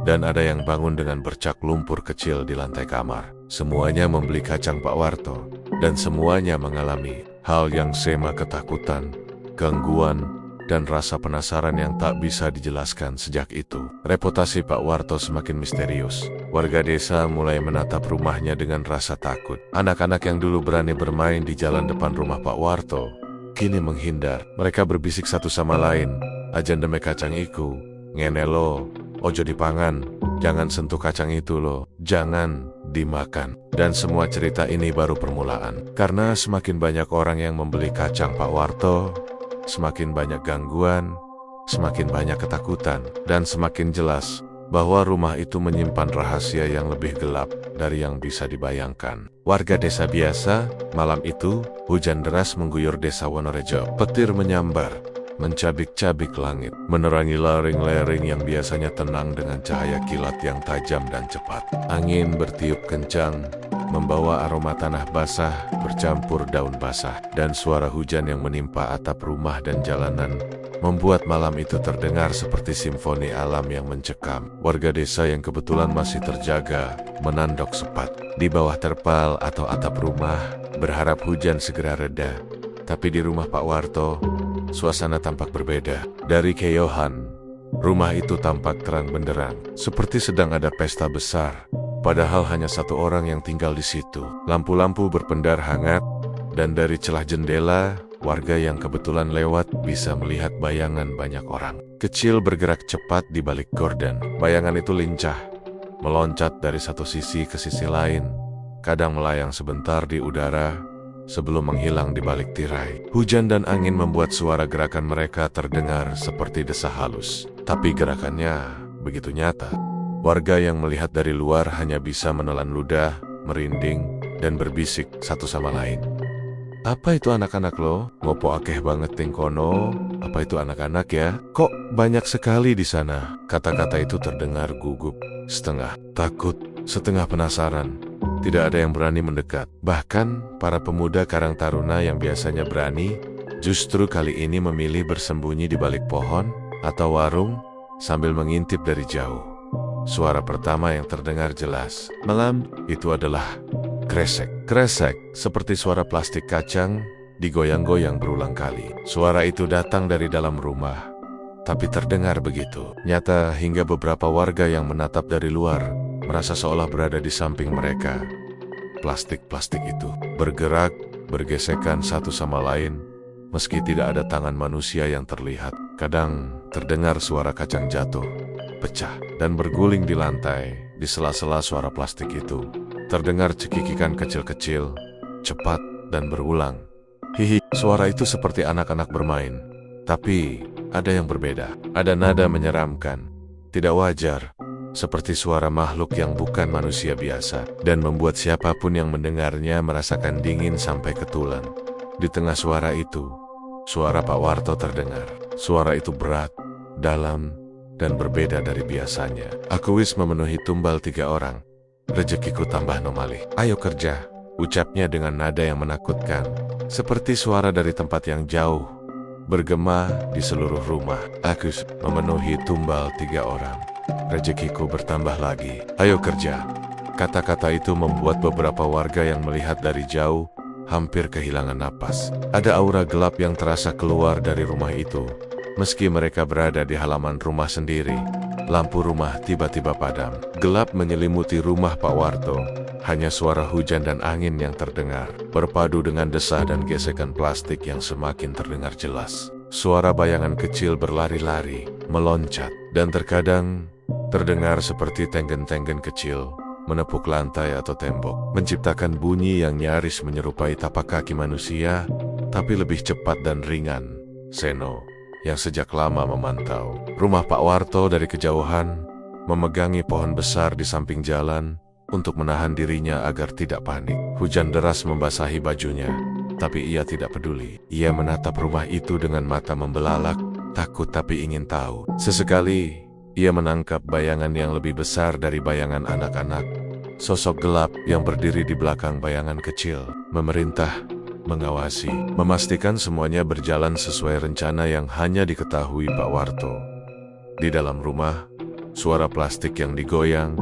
Dan ada yang bangun dengan bercak lumpur kecil di lantai kamar. Semuanya membeli kacang Pak Warto. Dan semuanya mengalami hal yang sama, ketakutan, gangguan, dan rasa penasaran yang tak bisa dijelaskan. Sejak itu, reputasi Pak Warto semakin misterius. Warga desa mulai menatap rumahnya dengan rasa takut. Anak-anak yang dulu berani bermain di jalan depan rumah Pak Warto kini menghindar. Mereka berbisik satu sama lain, "Ajan deme kacang iku, ngene lo, ojo dipangan, jangan sentuh kacang itu lo, jangan dimakan." Dan semua cerita ini baru permulaan. Karena semakin banyak orang yang membeli kacang Pak Warto, semakin banyak gangguan, semakin banyak ketakutan, dan semakin jelas bahwa rumah itu menyimpan rahasia yang lebih gelap dari yang bisa dibayangkan. Warga desa biasa, malam itu, hujan deras mengguyur desa Wonorejo. Petir menyambar, mencabik-cabik langit, menerangi lereng-lereng yang biasanya tenang dengan cahaya kilat yang tajam dan cepat. Angin bertiup kencang, membawa aroma tanah basah bercampur daun basah, dan suara hujan yang menimpa atap rumah dan jalanan membuat malam itu terdengar seperti simfoni alam yang mencekam. Warga desa yang kebetulan masih terjaga menandok sepat di bawah terpal atau atap rumah, berharap hujan segera reda. Tapi di rumah Pak Warto, suasana tampak berbeda. Dari kejauhan, rumah itu tampak terang benderang, seperti sedang ada pesta besar. Padahal hanya satu orang yang tinggal di situ. Lampu-lampu berpendar hangat, dan dari celah jendela, warga yang kebetulan lewat bisa melihat bayangan banyak orang kecil bergerak cepat di balik gorden. Bayangan itu lincah, meloncat dari satu sisi ke sisi lain, kadang melayang sebentar di udara, sebelum menghilang di balik tirai. Hujan dan angin membuat suara gerakan mereka terdengar seperti desah halus, tapi gerakannya begitu nyata. Warga yang melihat dari luar hanya bisa menelan ludah, merinding, dan berbisik satu sama lain. "Apa itu anak-anak lo? Ngopo akeh banget ting kono? Apa itu anak-anak ya? Kok banyak sekali di sana?" Kata-kata itu terdengar gugup, setengah takut, setengah penasaran. Tidak ada yang berani mendekat. Bahkan para pemuda Karang Taruna yang biasanya berani, justru kali ini memilih bersembunyi di balik pohon atau warung sambil mengintip dari jauh. Suara pertama yang terdengar jelas malam itu adalah kresek. Kresek seperti suara plastik kacang digoyang-goyang berulang kali. Suara itu datang dari dalam rumah, tapi terdengar begitu nyata hingga beberapa warga yang menatap dari luar merasa seolah berada di samping mereka. Plastik-plastik itu bergerak, bergesekan satu sama lain, meski tidak ada tangan manusia yang terlihat. Kadang terdengar suara kacang jatuh, pecah, dan berguling di lantai. Di sela-sela suara plastik itu, terdengar cekikikan kecil-kecil, cepat, dan berulang. Hihi, suara itu seperti anak-anak bermain. Tapi, ada yang berbeda. Ada nada menyeramkan, tidak wajar, seperti suara makhluk yang bukan manusia biasa, dan membuat siapapun yang mendengarnya merasakan dingin sampai ke tulang. Di tengah suara itu, suara Pak Warto terdengar. Suara itu berat, dalam, dan berbeda dari biasanya. "Aku wis memenuhi tumbal 3 orang. Rezekiku tambah nomali. Ayo kerja," ucapnya dengan nada yang menakutkan. Seperti suara dari tempat yang jauh, bergema di seluruh rumah. "Aku memenuhi tumbal 3 orang. Rezekiku bertambah lagi. Ayo kerja." Kata-kata itu membuat beberapa warga yang melihat dari jauh hampir kehilangan napas. Ada aura gelap yang terasa keluar dari rumah itu. Meski mereka berada di halaman rumah sendiri, lampu rumah tiba-tiba padam. Gelap menyelimuti rumah Pak Warto. Hanya suara hujan dan angin yang terdengar, berpadu dengan desah dan gesekan plastik yang semakin terdengar jelas. Suara bayangan kecil berlari-lari, meloncat, dan terkadang terdengar seperti tenggen-tenggen kecil menepuk lantai atau tembok, menciptakan bunyi yang nyaris menyerupai tapak kaki manusia, tapi lebih cepat dan ringan. Seno, yang sejak lama memantau rumah Pak Warto dari kejauhan, memegangi pohon besar di samping jalan untuk menahan dirinya agar tidak panik. Hujan deras membasahi bajunya, tapi ia tidak peduli. Ia menatap rumah itu dengan mata membelalak, takut tapi ingin tahu. Sesekali, ia menangkap bayangan yang lebih besar dari bayangan anak-anak, Sosok gelap yang berdiri di belakang bayangan kecil, memerintah, mengawasi, memastikan semuanya berjalan sesuai rencana yang hanya diketahui Pak Warto. Di dalam rumah, suara plastik yang digoyang,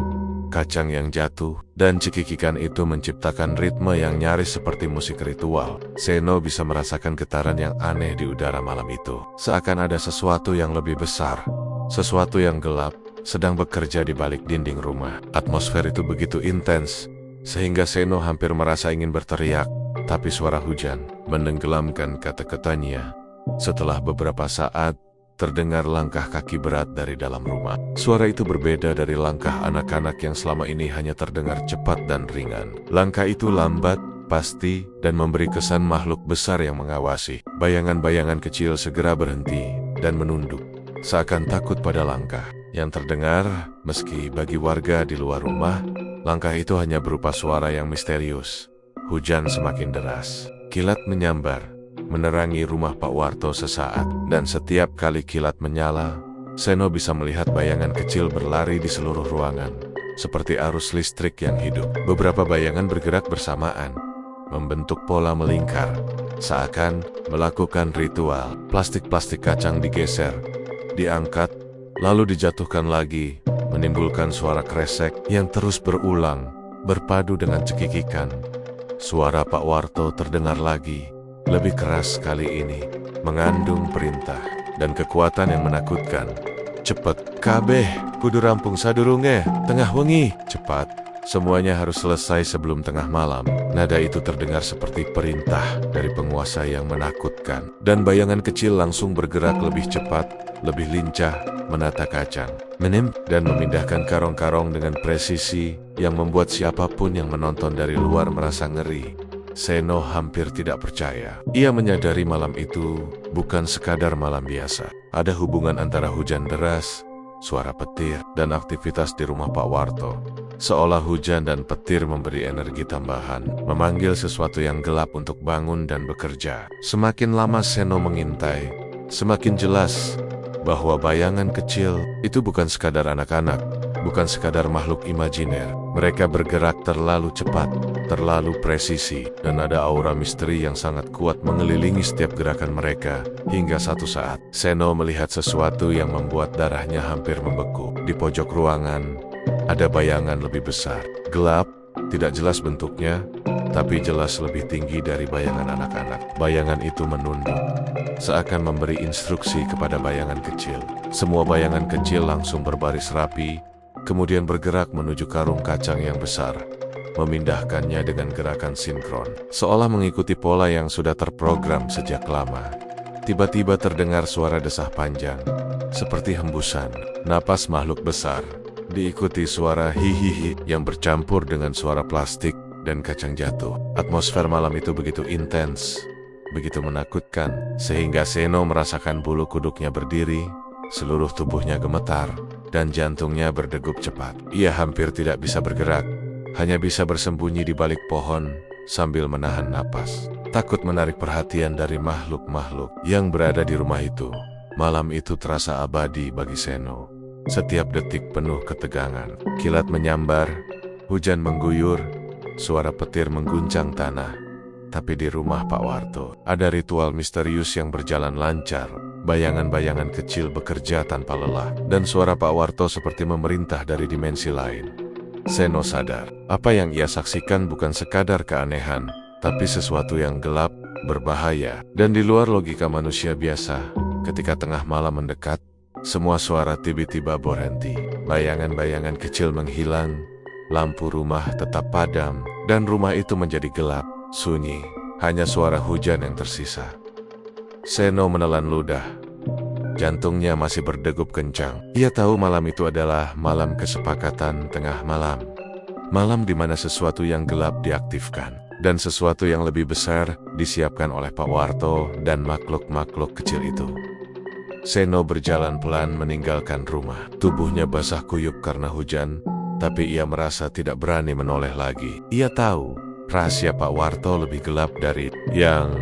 kacang yang jatuh, dan cekikikan itu menciptakan ritme yang nyaris seperti musik ritual. Seno bisa merasakan getaran yang aneh di udara malam itu. Seakan ada sesuatu yang lebih besar, sesuatu yang gelap, sedang bekerja di balik dinding rumah. Atmosfer itu begitu intens, sehingga Seno hampir merasa ingin berteriak, tapi suara hujan menenggelamkan kata-katanya. Setelah beberapa saat, terdengar langkah kaki berat dari dalam rumah. Suara itu berbeda dari langkah anak-anak yang selama ini hanya terdengar cepat dan ringan. Langkah itu lambat, pasti, dan memberi kesan makhluk besar yang mengawasi. Bayangan-bayangan kecil segera berhenti dan menunduk, seakan takut pada langkah. Yang terdengar, meski bagi warga di luar rumah, langkah itu hanya berupa suara yang misterius. Hujan semakin deras. Kilat menyambar, menerangi rumah Pak Warto sesaat. Dan setiap kali kilat menyala, Seno bisa melihat bayangan kecil berlari di seluruh ruangan, seperti arus listrik yang hidup. Beberapa bayangan bergerak bersamaan, membentuk pola melingkar, seakan melakukan ritual. Plastik-plastik kacang digeser, diangkat, lalu dijatuhkan lagi, menimbulkan suara kresek yang terus berulang, berpadu dengan cekikikan. Suara Pak Warto terdengar lagi, lebih keras kali ini, mengandung perintah dan kekuatan yang menakutkan. Cepet, kabeh, kudu rampung sadurunge, tengah wengi, cepat. Semuanya harus selesai sebelum tengah malam. Nada itu terdengar seperti perintah dari penguasa yang menakutkan. Dan bayangan kecil langsung bergerak lebih cepat, lebih lincah, menata kacang, dan memindahkan karong-karong dengan presisi yang membuat siapapun yang menonton dari luar merasa ngeri. Seno hampir tidak percaya. Ia menyadari malam itu bukan sekadar malam biasa. Ada hubungan antara hujan deras, suara petir, dan aktivitas di rumah Pak Warto. Seolah hujan dan petir memberi energi tambahan, memanggil sesuatu yang gelap untuk bangun dan bekerja. Semakin lama Seno mengintai, semakin jelas bahwa bayangan kecil itu bukan sekadar anak-anak, bukan sekadar makhluk imajiner. Mereka bergerak terlalu cepat, terlalu presisi, dan ada aura misteri yang sangat kuat mengelilingi setiap gerakan mereka. Hingga satu saat, Seno melihat sesuatu yang membuat darahnya hampir membeku. Di pojok ruangan, ada bayangan lebih besar. Gelap, tidak jelas bentuknya, tapi jelas lebih tinggi dari bayangan anak-anak. Bayangan itu menunduk, seakan memberi instruksi kepada bayangan kecil. Semua bayangan kecil langsung berbaris rapi, kemudian bergerak menuju karung kacang yang besar, memindahkannya dengan gerakan sinkron, seolah mengikuti pola yang sudah terprogram sejak lama. Tiba-tiba terdengar suara desah panjang, seperti hembusan napas makhluk besar, diikuti suara hihihi yang bercampur dengan suara plastik dan kacang jatuh. Atmosfer malam itu begitu intens, begitu menakutkan, sehingga Seno merasakan bulu kuduknya berdiri, seluruh tubuhnya gemetar, dan jantungnya berdegup cepat. Ia hampir tidak bisa bergerak, hanya bisa bersembunyi di balik pohon sambil menahan napas. Takut menarik perhatian dari makhluk-makhluk yang berada di rumah itu. Malam itu terasa abadi bagi Seno. Setiap detik penuh ketegangan. Kilat menyambar, hujan mengguyur, suara petir mengguncang tanah. Tapi di rumah Pak Warto, ada ritual misterius yang berjalan lancar. Bayangan-bayangan kecil bekerja tanpa lelah, dan suara Pak Warto seperti memerintah dari dimensi lain. Seno sadar, apa yang ia saksikan bukan sekadar keanehan, tapi sesuatu yang gelap, berbahaya, dan di luar logika manusia biasa. Ketika tengah malam mendekat, semua suara tiba-tiba berhenti. Bayangan-bayangan kecil menghilang, lampu rumah tetap padam, dan rumah itu menjadi gelap, sunyi. Hanya suara hujan yang tersisa. Seno menelan ludah. Jantungnya masih berdegup kencang. Ia tahu malam itu adalah malam kesepakatan tengah malam. Malam di mana sesuatu yang gelap diaktifkan, dan sesuatu yang lebih besar disiapkan oleh Pak Warto dan makhluk-makhluk kecil itu. Seno berjalan pelan meninggalkan rumah. Tubuhnya basah kuyup karena hujan, tapi ia merasa tidak berani menoleh lagi. Ia tahu, rahasia Pak Warto lebih gelap dari yang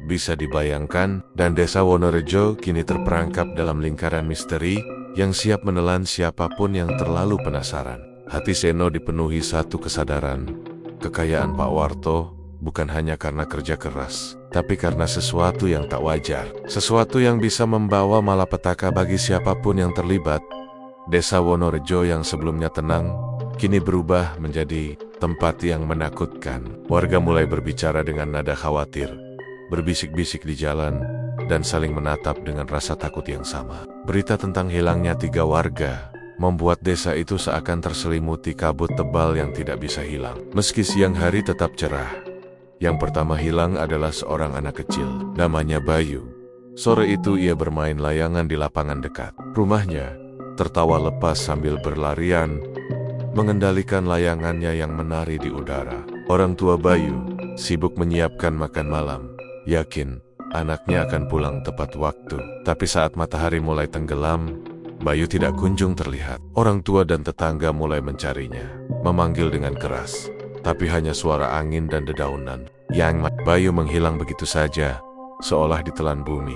bisa dibayangkan, dan desa Wonorejo kini terperangkap dalam lingkaran misteri yang siap menelan siapapun yang terlalu penasaran. Hati Seno dipenuhi satu kesadaran. Kekayaan Pak Warto bukan hanya karena kerja keras, tapi karena sesuatu yang tak wajar. Sesuatu yang bisa membawa malapetaka bagi siapapun yang terlibat. Desa Wonorejo yang sebelumnya tenang, kini berubah menjadi tempat yang menakutkan. Warga mulai berbicara dengan nada khawatir, berbisik-bisik di jalan, dan saling menatap dengan rasa takut yang sama. Berita tentang hilangnya 3 warga membuat desa itu seakan terselimuti kabut tebal yang tidak bisa hilang. Meski siang hari tetap cerah, yang pertama hilang adalah seorang anak kecil, namanya Bayu. Sore itu ia bermain layangan di lapangan dekat rumahnya, tertawa lepas sambil berlarian, mengendalikan layangannya yang menari di udara. Orang tua Bayu sibuk menyiapkan makan malam, yakin anaknya akan pulang tepat waktu. Tapi saat matahari mulai tenggelam, Bayu tidak kunjung terlihat. Orang tua dan tetangga mulai mencarinya, memanggil dengan keras. Tapi hanya suara angin dan dedaunan. Bayu menghilang begitu saja, seolah ditelan bumi.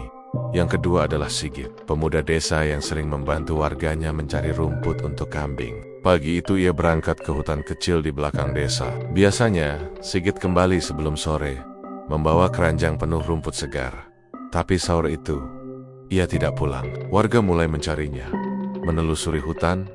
Yang kedua adalah Sigit, pemuda desa yang sering membantu warganya mencari rumput untuk kambing. Pagi itu ia berangkat ke hutan kecil di belakang desa. Biasanya, Sigit kembali sebelum sore, membawa keranjang penuh rumput segar. Tapi sore itu, ia tidak pulang. Warga mulai mencarinya, menelusuri hutan,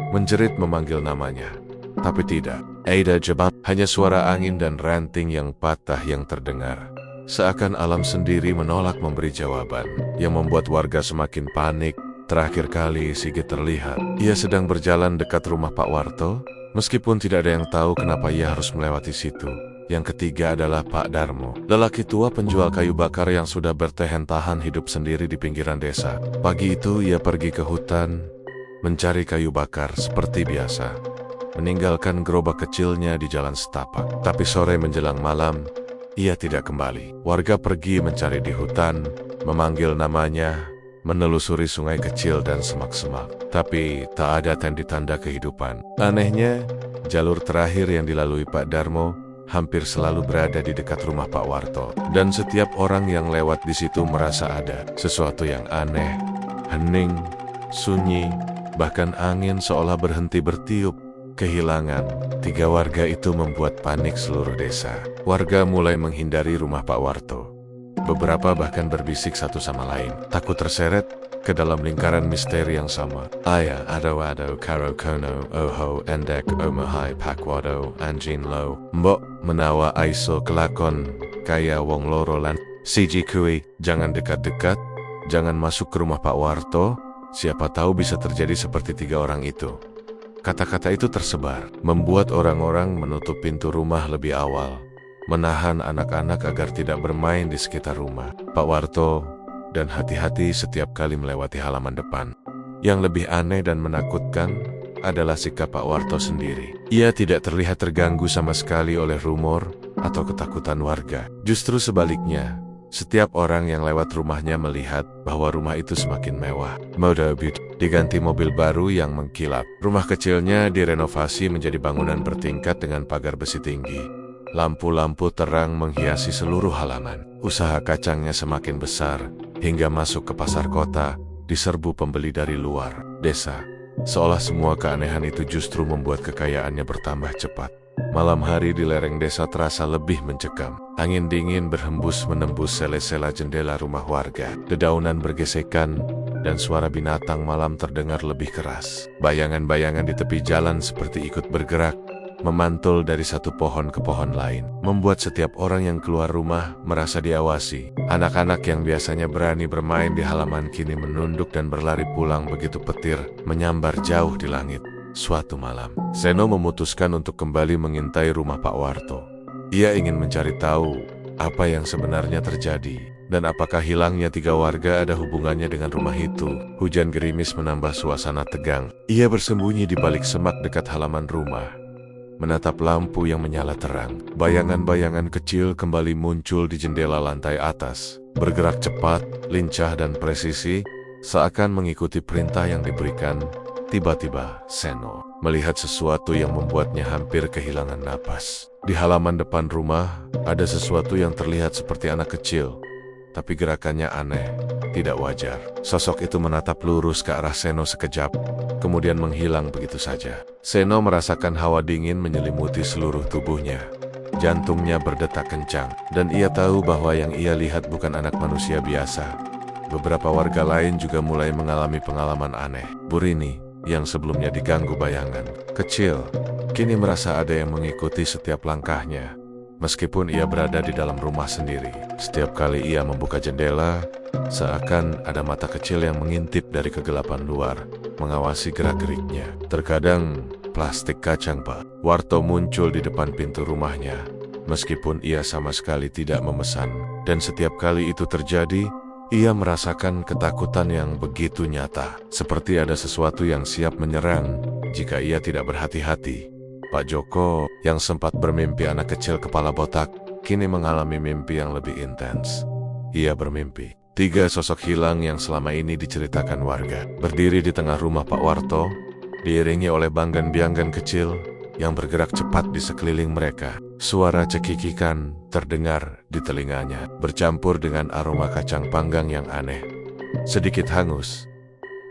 menjerit memanggil namanya. Tapi tidak. Aida Jebang, hanya suara angin dan ranting yang patah yang terdengar. Seakan alam sendiri menolak memberi jawaban, yang membuat warga semakin panik. Terakhir kali Sigit terlihat, ia sedang berjalan dekat rumah Pak Warto, meskipun tidak ada yang tahu kenapa ia harus melewati situ. Yang ketiga adalah Pak Darmo, lelaki tua penjual kayu bakar yang sudah bertahan hidup sendiri di pinggiran desa. Pagi itu ia pergi ke hutan, mencari kayu bakar seperti biasa, meninggalkan gerobak kecilnya di jalan setapak. Tapi sore menjelang malam, ia tidak kembali. Warga pergi mencari di hutan, memanggil namanya, menelusuri sungai kecil dan semak-semak. Tapi tak ada tanda-tanda kehidupan. Anehnya, jalur terakhir yang dilalui Pak Darmo hampir selalu berada di dekat rumah Pak Warto. Dan setiap orang yang lewat di situ merasa ada sesuatu yang aneh, hening, sunyi, bahkan angin seolah berhenti bertiup. Kehilangan 3 warga itu membuat panik seluruh desa. Warga mulai menghindari rumah Pak Warto. Beberapa bahkan berbisik satu sama lain, takut terseret ke dalam lingkaran misteri yang sama. Aya, ado-ado, karo kono, oho, endek, omahai, pakwado, anjin lo, mbok, menawa aiso kelakon, kaya wong loro lan, siji kui, jangan dekat-dekat, jangan masuk ke rumah Pak Warto, siapa tahu bisa terjadi seperti 3 orang itu. Kata-kata itu tersebar, membuat orang-orang menutup pintu rumah lebih awal, menahan anak-anak agar tidak bermain di sekitar rumah Pak Warto, dan hati-hati setiap kali melewati halaman depan. Yang lebih aneh dan menakutkan adalah sikap Pak Warto sendiri. Ia tidak terlihat terganggu sama sekali oleh rumor atau ketakutan warga. Justru sebaliknya, setiap orang yang lewat rumahnya melihat bahwa rumah itu semakin mewah. Mobil diganti mobil baru yang mengkilap. Rumah kecilnya direnovasi menjadi bangunan bertingkat dengan pagar besi tinggi. Lampu-lampu terang menghiasi seluruh halaman. Usaha kacangnya semakin besar, hingga masuk ke pasar kota, diserbu pembeli dari luar desa. Seolah semua keanehan itu justru membuat kekayaannya bertambah cepat. Malam hari di lereng desa terasa lebih mencekam. Angin dingin berhembus menembus sela-sela jendela rumah warga. Dedaunan bergesekan, dan suara binatang malam terdengar lebih keras. Bayangan-bayangan di tepi jalan seperti ikut bergerak, memantul dari satu pohon ke pohon lain, membuat setiap orang yang keluar rumah merasa diawasi. Anak-anak yang biasanya berani bermain di halaman kini menunduk dan berlari pulang begitu petir menyambar jauh di langit. Suatu malam, Seno memutuskan untuk kembali mengintai rumah Pak Warto. Ia ingin mencari tahu apa yang sebenarnya terjadi, dan apakah hilangnya 3 warga ada hubungannya dengan rumah itu. Hujan gerimis menambah suasana tegang. Ia bersembunyi di balik semak dekat halaman rumah, menatap lampu yang menyala terang. Bayangan-bayangan kecil kembali muncul di jendela lantai atas, bergerak cepat, lincah dan presisi, seakan mengikuti perintah yang diberikan. Tiba-tiba, Seno melihat sesuatu yang membuatnya hampir kehilangan napas. Di halaman depan rumah, ada sesuatu yang terlihat seperti anak kecil, tapi gerakannya aneh, tidak wajar. Sosok itu menatap lurus ke arah Seno sekejap, kemudian menghilang begitu saja. Seno merasakan hawa dingin menyelimuti seluruh tubuhnya. Jantungnya berdetak kencang, dan ia tahu bahwa yang ia lihat bukan anak manusia biasa. Beberapa warga lain juga mulai mengalami pengalaman aneh. Burini, yang sebelumnya diganggu bayangan kecil, kini merasa ada yang mengikuti setiap langkahnya. Meskipun ia berada di dalam rumah sendiri, setiap kali ia membuka jendela, seakan ada mata kecil yang mengintip dari kegelapan luar, mengawasi gerak-geriknya. Terkadang, plastik kacang Pak Warto muncul di depan pintu rumahnya, meskipun ia sama sekali tidak memesan. Dan setiap kali itu terjadi, ia merasakan ketakutan yang begitu nyata, seperti ada sesuatu yang siap menyerang jika ia tidak berhati-hati. Pak Joko, yang sempat bermimpi anak kecil kepala botak, kini mengalami mimpi yang lebih intens. Ia bermimpi 3 sosok hilang yang selama ini diceritakan warga, berdiri di tengah rumah Pak Warto, diiringi oleh banggan-bianggan kecil yang bergerak cepat di sekeliling mereka. Suara cekikikan terdengar di telinganya, bercampur dengan aroma kacang panggang yang aneh, sedikit hangus,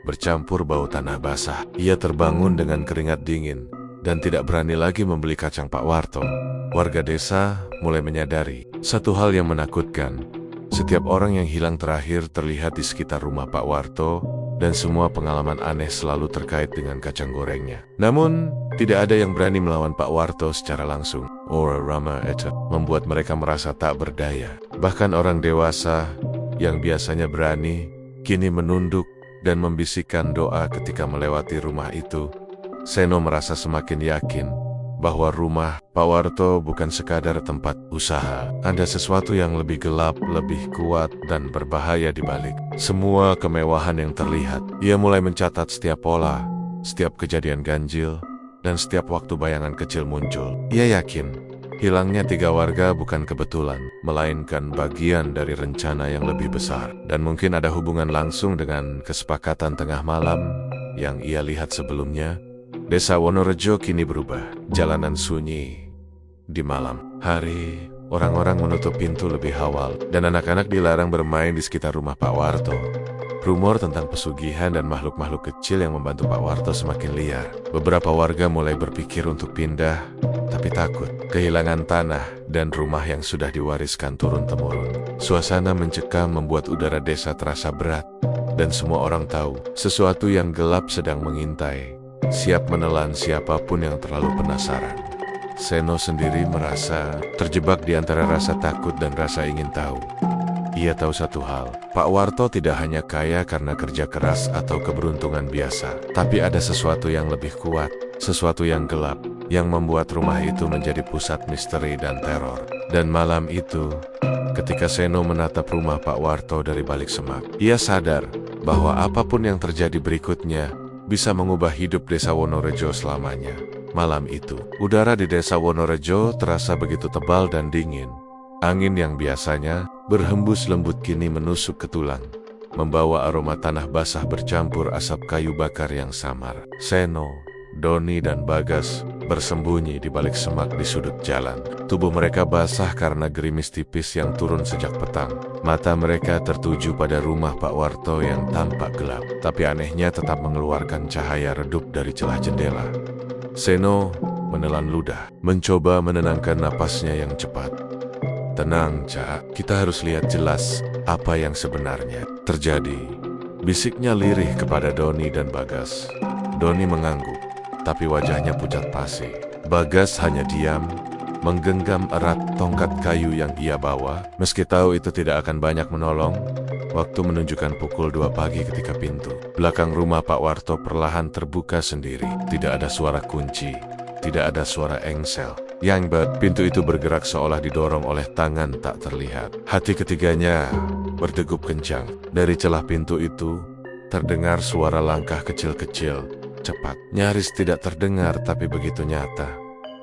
bercampur bau tanah basah. Ia terbangun dengan keringat dingin dan tidak berani lagi membeli kacang Pak Warto. Warga desa mulai menyadari satu hal yang menakutkan. Setiap orang yang hilang terakhir terlihat di sekitar rumah Pak Warto, dan semua pengalaman aneh selalu terkait dengan kacang gorengnya. Namun, tidak ada yang berani melawan Pak Warto secara langsung. Aura Rama itu membuat mereka merasa tak berdaya. Bahkan orang dewasa yang biasanya berani, kini menunduk dan membisikkan doa ketika melewati rumah itu. Seno merasa semakin yakin bahwa rumah Pak Warto bukan sekadar tempat usaha. Ada sesuatu yang lebih gelap, lebih kuat, dan berbahaya di balik semua kemewahan yang terlihat. Ia mulai mencatat setiap pola, setiap kejadian ganjil, dan setiap waktu bayangan kecil muncul. Ia yakin hilangnya 3 warga bukan kebetulan, melainkan bagian dari rencana yang lebih besar. Dan mungkin ada hubungan langsung dengan kesepakatan tengah malam yang ia lihat sebelumnya. Desa Wonorejo kini berubah. Jalanan sunyi. Di malam hari, orang-orang menutup pintu lebih awal, dan anak-anak dilarang bermain di sekitar rumah Pak Warto. Rumor tentang pesugihan dan makhluk-makhluk kecil yang membantu Pak Warto semakin liar. Beberapa warga mulai berpikir untuk pindah, tapi takut kehilangan tanah dan rumah yang sudah diwariskan turun-temurun. Suasana mencekam membuat udara desa terasa berat, dan semua orang tahu sesuatu yang gelap sedang mengintai, siap menelan siapapun yang terlalu penasaran. Seno sendiri merasa terjebak di antara rasa takut dan rasa ingin tahu. Ia tahu satu hal, Pak Warto tidak hanya kaya karena kerja keras atau keberuntungan biasa, tapi ada sesuatu yang lebih kuat, sesuatu yang gelap, yang membuat rumah itu menjadi pusat misteri dan teror. Dan malam itu, ketika Seno menatap rumah Pak Warto dari balik semak, ia sadar bahwa apapun yang terjadi berikutnya bisa mengubah hidup desa Wonorejo selamanya. Malam itu, udara di desa Wonorejo terasa begitu tebal dan dingin. Angin yang biasanya berhembus lembut kini menusuk ke tulang, membawa aroma tanah basah bercampur asap kayu bakar yang samar. Seno, Doni, dan Bagas bersembunyi di balik semak di sudut jalan. Tubuh mereka basah karena gerimis tipis yang turun sejak petang. Mata mereka tertuju pada rumah Pak Warto yang tampak gelap, tapi anehnya tetap mengeluarkan cahaya redup dari celah jendela. Seno menelan ludah, mencoba menenangkan napasnya yang cepat. Tenang, Cak, kita harus lihat jelas apa yang sebenarnya terjadi, bisiknya lirih kepada Doni dan Bagas. Doni mengangguk, tapi wajahnya pucat pasi. Bagas hanya diam, menggenggam erat tongkat kayu yang ia bawa. Meski tahu itu tidak akan banyak menolong, waktu menunjukkan pukul 2 pagi ketika pintu belakang rumah Pak Warto perlahan terbuka sendiri. Tidak ada suara kunci, tidak ada suara engsel. Yang pintu itu bergerak seolah didorong oleh tangan tak terlihat. Hati ketiganya berdegup kencang. Dari celah pintu itu terdengar suara langkah kecil-kecil, cepat, nyaris tidak terdengar tapi begitu nyata.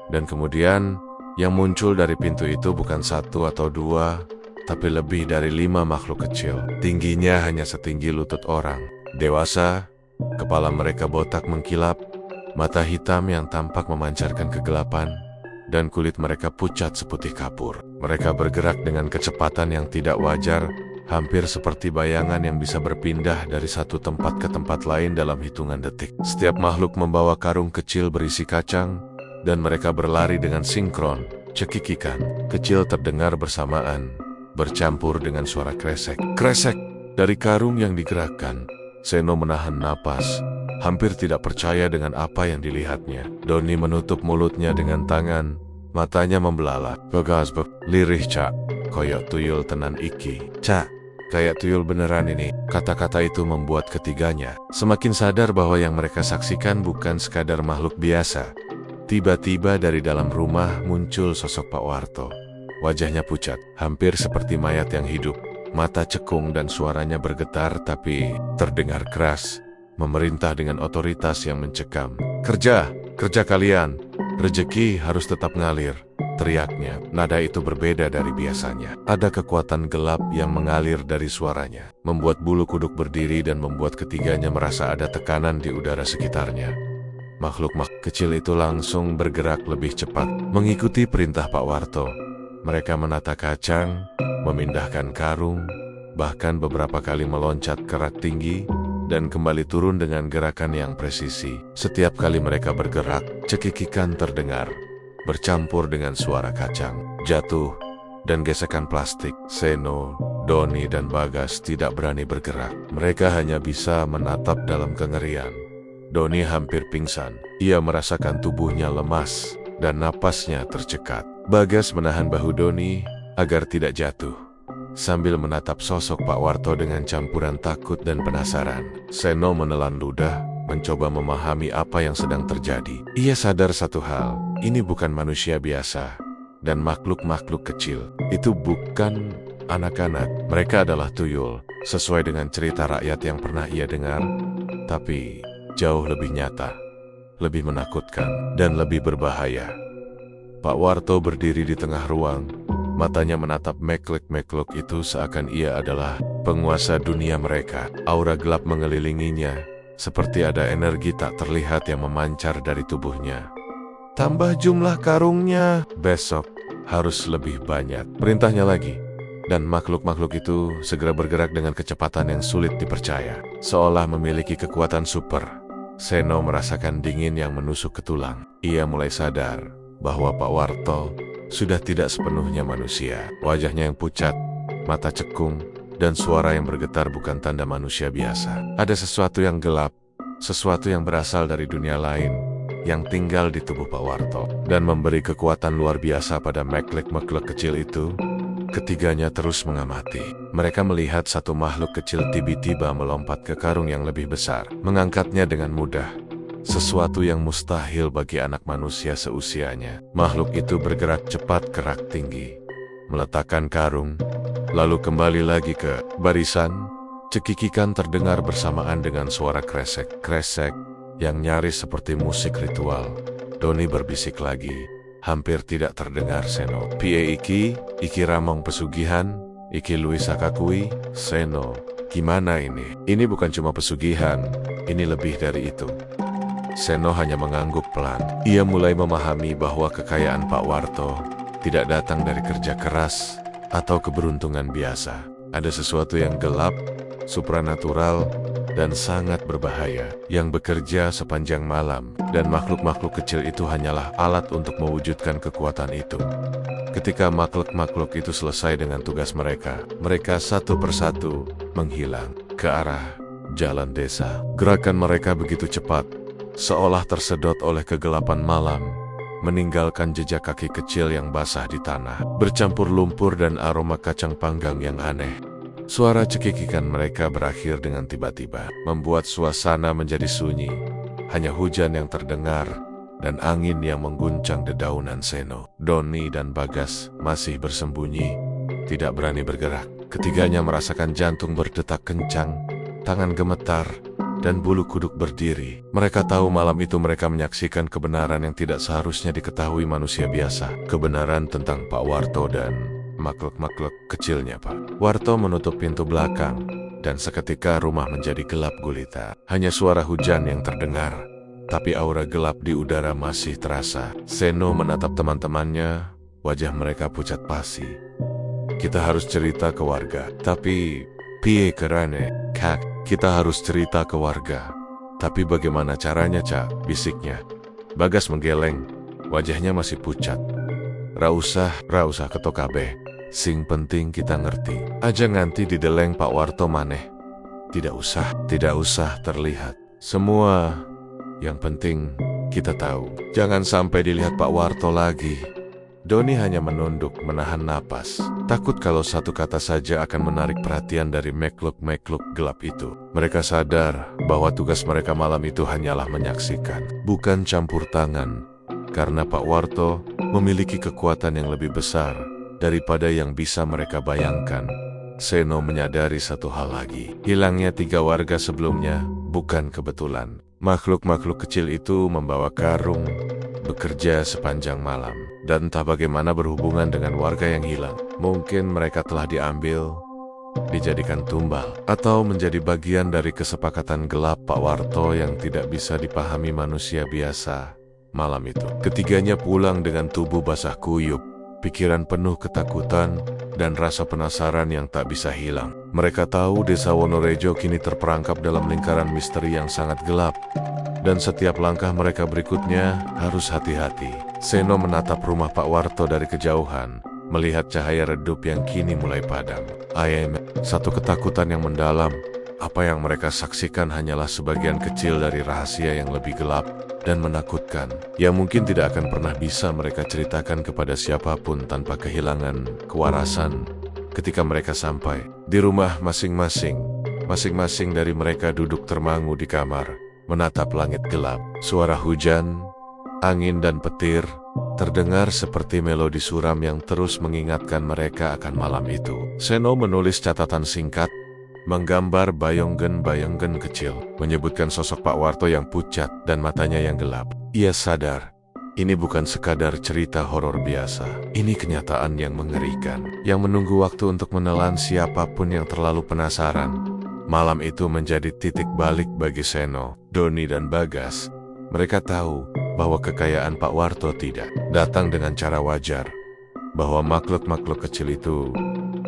Dan kemudian yang muncul dari pintu itu bukan 1 atau 2, tapi lebih dari 5 makhluk kecil. Tingginya hanya setinggi lutut orang. Dewasa, kepala mereka botak mengkilap, mata hitam yang tampak memancarkan kegelapan, dan kulit mereka pucat seputih kapur. Mereka bergerak dengan kecepatan yang tidak wajar, hampir seperti bayangan yang bisa berpindah dari satu tempat ke tempat lain dalam hitungan detik. Setiap makhluk membawa karung kecil berisi kacang, dan mereka berlari dengan sinkron. Cekikikan kecil terdengar bersamaan, bercampur dengan suara kresek. Kresek dari karung yang digerakkan. Seno menahan napas, hampir tidak percaya dengan apa yang dilihatnya. Doni menutup mulutnya dengan tangan, matanya membelalak. Bagas lirih cak, koyok tuyul tenan iki. Cak, kayak tuyul beneran ini. Kata-kata itu membuat ketiganya semakin sadar bahwa yang mereka saksikan bukan sekadar makhluk biasa. Tiba-tiba dari dalam rumah muncul sosok Pak Warto. Wajahnya pucat, hampir seperti mayat yang hidup. Mata cekung dan suaranya bergetar tapi terdengar keras. Memerintah dengan otoritas yang mencekam. Kerja kalian. Rezeki harus tetap ngalir. Teriaknya, nada itu berbeda dari biasanya. Ada kekuatan gelap yang mengalir dari suaranya. Membuat bulu kuduk berdiri dan membuat ketiganya merasa ada tekanan di udara sekitarnya. Makhluk kecil itu langsung bergerak lebih cepat. Mengikuti perintah Pak Warto. Mereka menata kacang, memindahkan karung, bahkan beberapa kali meloncat ke rak tinggi, dan kembali turun dengan gerakan yang presisi. Setiap kali mereka bergerak, cekikikan terdengar, bercampur dengan suara kacang, jatuh, dan gesekan plastik. Seno, Doni, dan Bagas tidak berani bergerak. Mereka hanya bisa menatap dalam kengerian. Doni hampir pingsan. Ia merasakan tubuhnya lemas, dan napasnya tercekat. Bagas menahan bahu Doni agar tidak jatuh, sambil menatap sosok Pak Warto dengan campuran takut dan penasaran. Seno menelan ludah, mencoba memahami apa yang sedang terjadi. Ia sadar satu hal, ini bukan manusia biasa, dan makhluk-makhluk kecil itu bukan anak-anak. Mereka adalah tuyul, sesuai dengan cerita rakyat yang pernah ia dengar, tapi jauh lebih nyata, lebih menakutkan, dan lebih berbahaya. Pak Warto berdiri di tengah ruang, matanya menatap makhluk-makhluk itu seakan ia adalah penguasa dunia mereka. Aura gelap mengelilinginya, seperti ada energi tak terlihat yang memancar dari tubuhnya. Tambah jumlah karungnya, besok harus lebih banyak. Perintahnya lagi, dan makhluk-makhluk itu segera bergerak dengan kecepatan yang sulit dipercaya, seolah memiliki kekuatan super. Seno merasakan dingin yang menusuk ke tulang. Ia mulai sadar bahwa Pak Warto sudah tidak sepenuhnya manusia. Wajahnya yang pucat, mata cekung, dan suara yang bergetar bukan tanda manusia biasa. Ada sesuatu yang gelap, sesuatu yang berasal dari dunia lain, yang tinggal di tubuh Pak Warto, dan memberi kekuatan luar biasa pada makhluk-makhluk kecil itu. Ketiganya terus mengamati. Mereka melihat satu makhluk kecil tiba-tiba melompat ke karung yang lebih besar, mengangkatnya dengan mudah. Sesuatu yang mustahil bagi anak manusia seusianya. Makhluk itu bergerak cepat ke rak tinggi, meletakkan karung, lalu kembali lagi ke barisan. Cekikikan terdengar bersamaan dengan suara kresek yang nyaris seperti musik ritual. Doni berbisik lagi, hampir tidak terdengar Seno. Pie iki ramong pesugihan, iki Luis Akakui. Seno, gimana ini? Ini bukan cuma pesugihan, ini lebih dari itu. Seno hanya mengangguk pelan. Ia mulai memahami bahwa kekayaan Pak Warto tidak datang dari kerja keras atau keberuntungan biasa. Ada sesuatu yang gelap, supranatural, dan sangat berbahaya yang bekerja sepanjang malam, dan makhluk-makhluk kecil itu hanyalah alat untuk mewujudkan kekuatan itu. Ketika makhluk-makhluk itu selesai dengan tugas mereka, mereka satu persatu menghilang ke arah jalan desa. Gerakan mereka begitu cepat, seolah tersedot oleh kegelapan malam, meninggalkan jejak kaki kecil yang basah di tanah, bercampur lumpur dan aroma kacang panggang yang aneh. Suara cekikikan mereka berakhir dengan tiba-tiba, membuat suasana menjadi sunyi. Hanya hujan yang terdengar, dan angin yang mengguncang dedaunan. Seno, Doni, dan Bagas masih bersembunyi, tidak berani bergerak. Ketiganya merasakan jantung berdetak kencang, tangan gemetar, dan bulu kuduk berdiri. Mereka tahu malam itu mereka menyaksikan kebenaran yang tidak seharusnya diketahui manusia biasa. Kebenaran tentang Pak Warto dan makhluk-makhluk kecilnya. Pak Warto menutup pintu belakang, dan seketika rumah menjadi gelap gulita. Hanya suara hujan yang terdengar, tapi aura gelap di udara masih terasa. Seno menatap teman-temannya, wajah mereka pucat pasi. Kita harus cerita ke warga. Tapi, piye kerane, Kak? Kita harus cerita ke warga. Tapi bagaimana caranya, Cak? Bisiknya. Bagas menggeleng. Wajahnya masih pucat. Ra usah ketok kabeh. Sing penting kita ngerti. Aja nganti dideleng Pak Warto maneh. Tidak usah terlihat. Semua yang penting kita tahu. Jangan sampai dilihat Pak Warto lagi. Doni hanya menunduk, menahan napas. Takut kalau satu kata saja akan menarik perhatian dari makhluk-makhluk gelap itu. Mereka sadar bahwa tugas mereka malam itu hanyalah menyaksikan, bukan campur tangan. Karena Pak Warto memiliki kekuatan yang lebih besar daripada yang bisa mereka bayangkan. Seno menyadari satu hal lagi. Hilangnya 3 warga sebelumnya bukan kebetulan. Makhluk-makhluk kecil itu membawa karung, bekerja sepanjang malam, dan entah bagaimana berhubungan dengan warga yang hilang. Mungkin mereka telah diambil, dijadikan tumbal, atau menjadi bagian dari kesepakatan gelap Pak Warto yang tidak bisa dipahami manusia biasa. Malam itu, ketiganya pulang dengan tubuh basah kuyup, pikiran penuh ketakutan, dan rasa penasaran yang tak bisa hilang. Mereka tahu desa Wonorejo kini terperangkap dalam lingkaran misteri yang sangat gelap, dan setiap langkah mereka berikutnya harus hati-hati. Seno menatap rumah Pak Warto dari kejauhan, melihat cahaya redup yang kini mulai padam. Satu ketakutan yang mendalam. Apa yang mereka saksikan hanyalah sebagian kecil dari rahasia yang lebih gelap dan menakutkan, yang mungkin tidak akan pernah bisa mereka ceritakan kepada siapapun tanpa kehilangan kewarasan. Ketika mereka sampai di rumah masing-masing dari mereka duduk termangu di kamar, menatap langit gelap. Suara hujan, angin dan petir terdengar seperti melodi suram yang terus mengingatkan mereka akan malam itu. Seno menulis catatan singkat, menggambar bayongen kecil, menyebutkan sosok Pak Warto yang pucat dan matanya yang gelap. Ia sadar, ini bukan sekadar cerita horor biasa. Ini kenyataan yang mengerikan, yang menunggu waktu untuk menelan siapapun yang terlalu penasaran. Malam itu menjadi titik balik bagi Seno, Doni dan Bagas. Mereka tahu bahwa kekayaan Pak Warto tidak datang dengan cara wajar, bahwa makhluk-makhluk kecil itu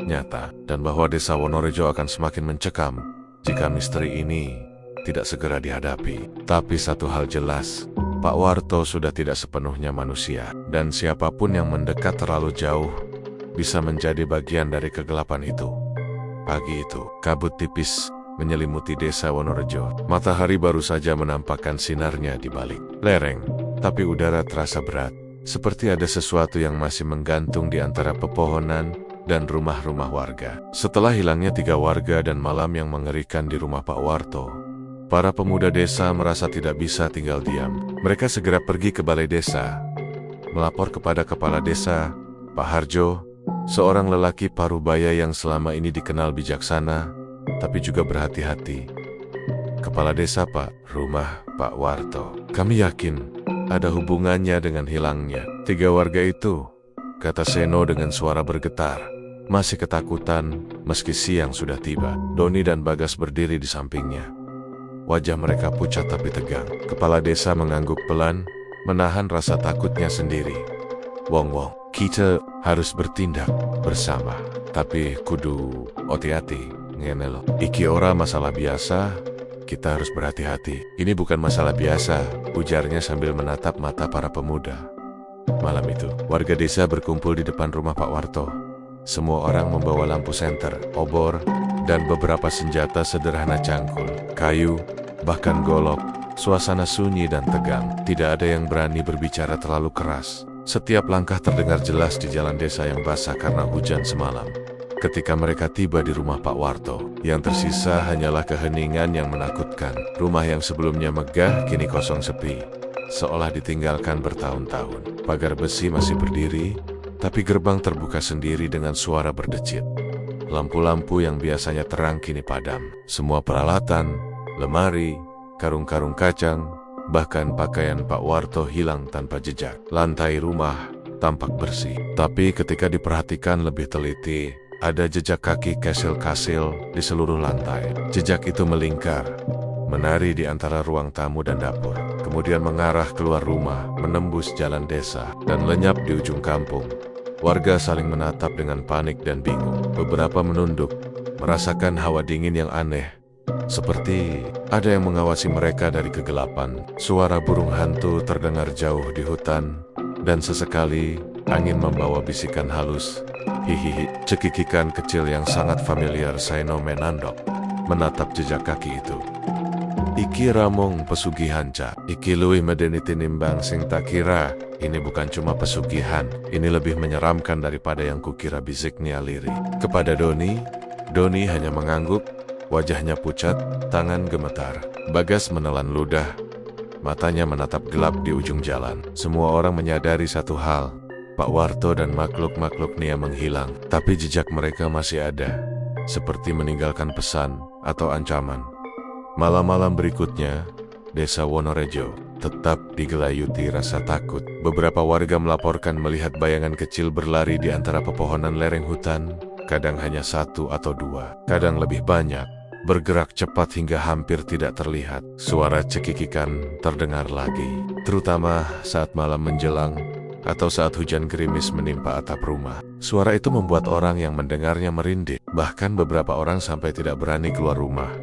nyata, dan bahwa desa Wonorejo akan semakin mencekam jika misteri ini tidak segera dihadapi. Tapi satu hal jelas, Pak Warto sudah tidak sepenuhnya manusia, dan siapapun yang mendekat terlalu jauh bisa menjadi bagian dari kegelapan itu. Pagi itu, kabut tipis menyelimuti desa Wonorejo. Matahari baru saja menampakkan sinarnya di balik lereng, tapi udara terasa berat, seperti ada sesuatu yang masih menggantung di antara pepohonan dan rumah-rumah warga. Setelah hilangnya 3 warga dan malam yang mengerikan di rumah Pak Warto, para pemuda desa merasa tidak bisa tinggal diam. Mereka segera pergi ke balai desa, melapor kepada kepala desa, Pak Harjo, seorang lelaki parubaya yang selama ini dikenal bijaksana, tapi juga berhati-hati. Kepala desa, Pak, rumah Pak Warto. Kami yakin ada hubungannya dengan hilangnya 3 warga itu, kata Seno dengan suara bergetar. Masih ketakutan meski siang sudah tiba. Doni dan Bagas berdiri di sampingnya. Wajah mereka pucat tapi tegang. Kepala desa mengangguk pelan, menahan rasa takutnya sendiri. Wong, kita harus bertindak bersama. Tapi kudu hati-hati, ngene lo. Iki ora masalah biasa, kita harus berhati-hati. Ini bukan masalah biasa, ujarnya sambil menatap mata para pemuda. Malam itu, warga desa berkumpul di depan rumah Pak Warto. Semua orang membawa lampu senter, obor, dan beberapa senjata sederhana cangkul, kayu, bahkan golok. Suasana sunyi dan tegang. Tidak ada yang berani berbicara terlalu keras. Setiap langkah terdengar jelas di jalan desa yang basah karena hujan semalam. Ketika mereka tiba di rumah Pak Warto, yang tersisa hanyalah keheningan yang menakutkan. Rumah yang sebelumnya megah kini kosong sepi, seolah ditinggalkan bertahun-tahun. Pagar besi masih berdiri, tapi gerbang terbuka sendiri dengan suara berdecit. Lampu-lampu yang biasanya terang kini padam. Semua peralatan, lemari, karung-karung kacang, bahkan pakaian Pak Warto hilang tanpa jejak. Lantai rumah tampak bersih, tapi ketika diperhatikan lebih teliti, ada jejak kaki kasil-kasil di seluruh lantai. Jejak itu melingkar, menari di antara ruang tamu dan dapur, kemudian mengarah keluar rumah, menembus jalan desa, dan lenyap di ujung kampung. Warga saling menatap dengan panik dan bingung. Beberapa menunduk, merasakan hawa dingin yang aneh. Seperti ada yang mengawasi mereka dari kegelapan. Suara burung hantu terdengar jauh di hutan, dan sesekali angin membawa bisikan halus. Hihihi, cekikikan kecil yang sangat familiar. Saino menandok, menatap jejak kaki itu. Iki ramong pesugihan, Cak. Iki luwih medeni tinimbang sing tak kira. Ini bukan cuma pesugihan, ini lebih menyeramkan daripada yang kukira, bisik Nialiri. Kepada Doni hanya mengangguk, wajahnya pucat, tangan gemetar. Bagas menelan ludah, matanya menatap gelap di ujung jalan. Semua orang menyadari satu hal, Pak Warto dan makhluk-makhluk Nia menghilang, tapi jejak mereka masih ada, seperti meninggalkan pesan atau ancaman. Malam-malam berikutnya, Desa Wonorejo tetap digelayuti rasa takut. Beberapa warga melaporkan melihat bayangan kecil berlari di antara pepohonan lereng hutan, kadang hanya satu atau dua, kadang lebih banyak, bergerak cepat hingga hampir tidak terlihat. Suara cekikikan terdengar lagi, terutama saat malam menjelang atau saat hujan gerimis menimpa atap rumah. Suara itu membuat orang yang mendengarnya merinding, bahkan beberapa orang sampai tidak berani keluar rumah.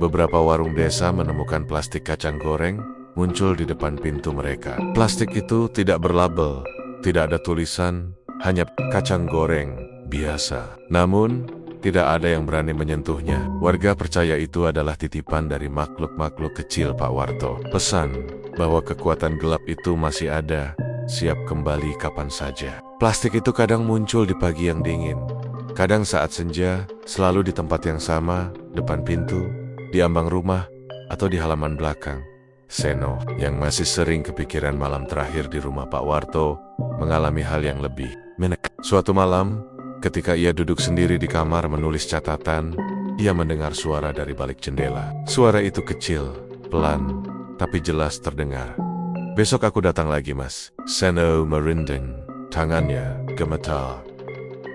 Beberapa warung desa menemukan plastik kacang goreng muncul di depan pintu mereka. Plastik itu tidak berlabel, tidak ada tulisan, hanya kacang goreng biasa. Namun, tidak ada yang berani menyentuhnya. Warga percaya itu adalah titipan dari makhluk-makhluk kecil Pak Warto. Pesan bahwa kekuatan gelap itu masih ada, siap kembali kapan saja. Plastik itu kadang muncul di pagi yang dingin, kadang saat senja, selalu di tempat yang sama, depan pintu, di ambang rumah, atau di halaman belakang. Seno, yang masih sering kepikiran malam terakhir di rumah Pak Warto, mengalami hal yang lebih menek. Suatu malam, ketika ia duduk sendiri di kamar menulis catatan, ia mendengar suara dari balik jendela. Suara itu kecil, pelan, tapi jelas terdengar. "Besok aku datang lagi, Mas." Seno merinding, tangannya gemetar.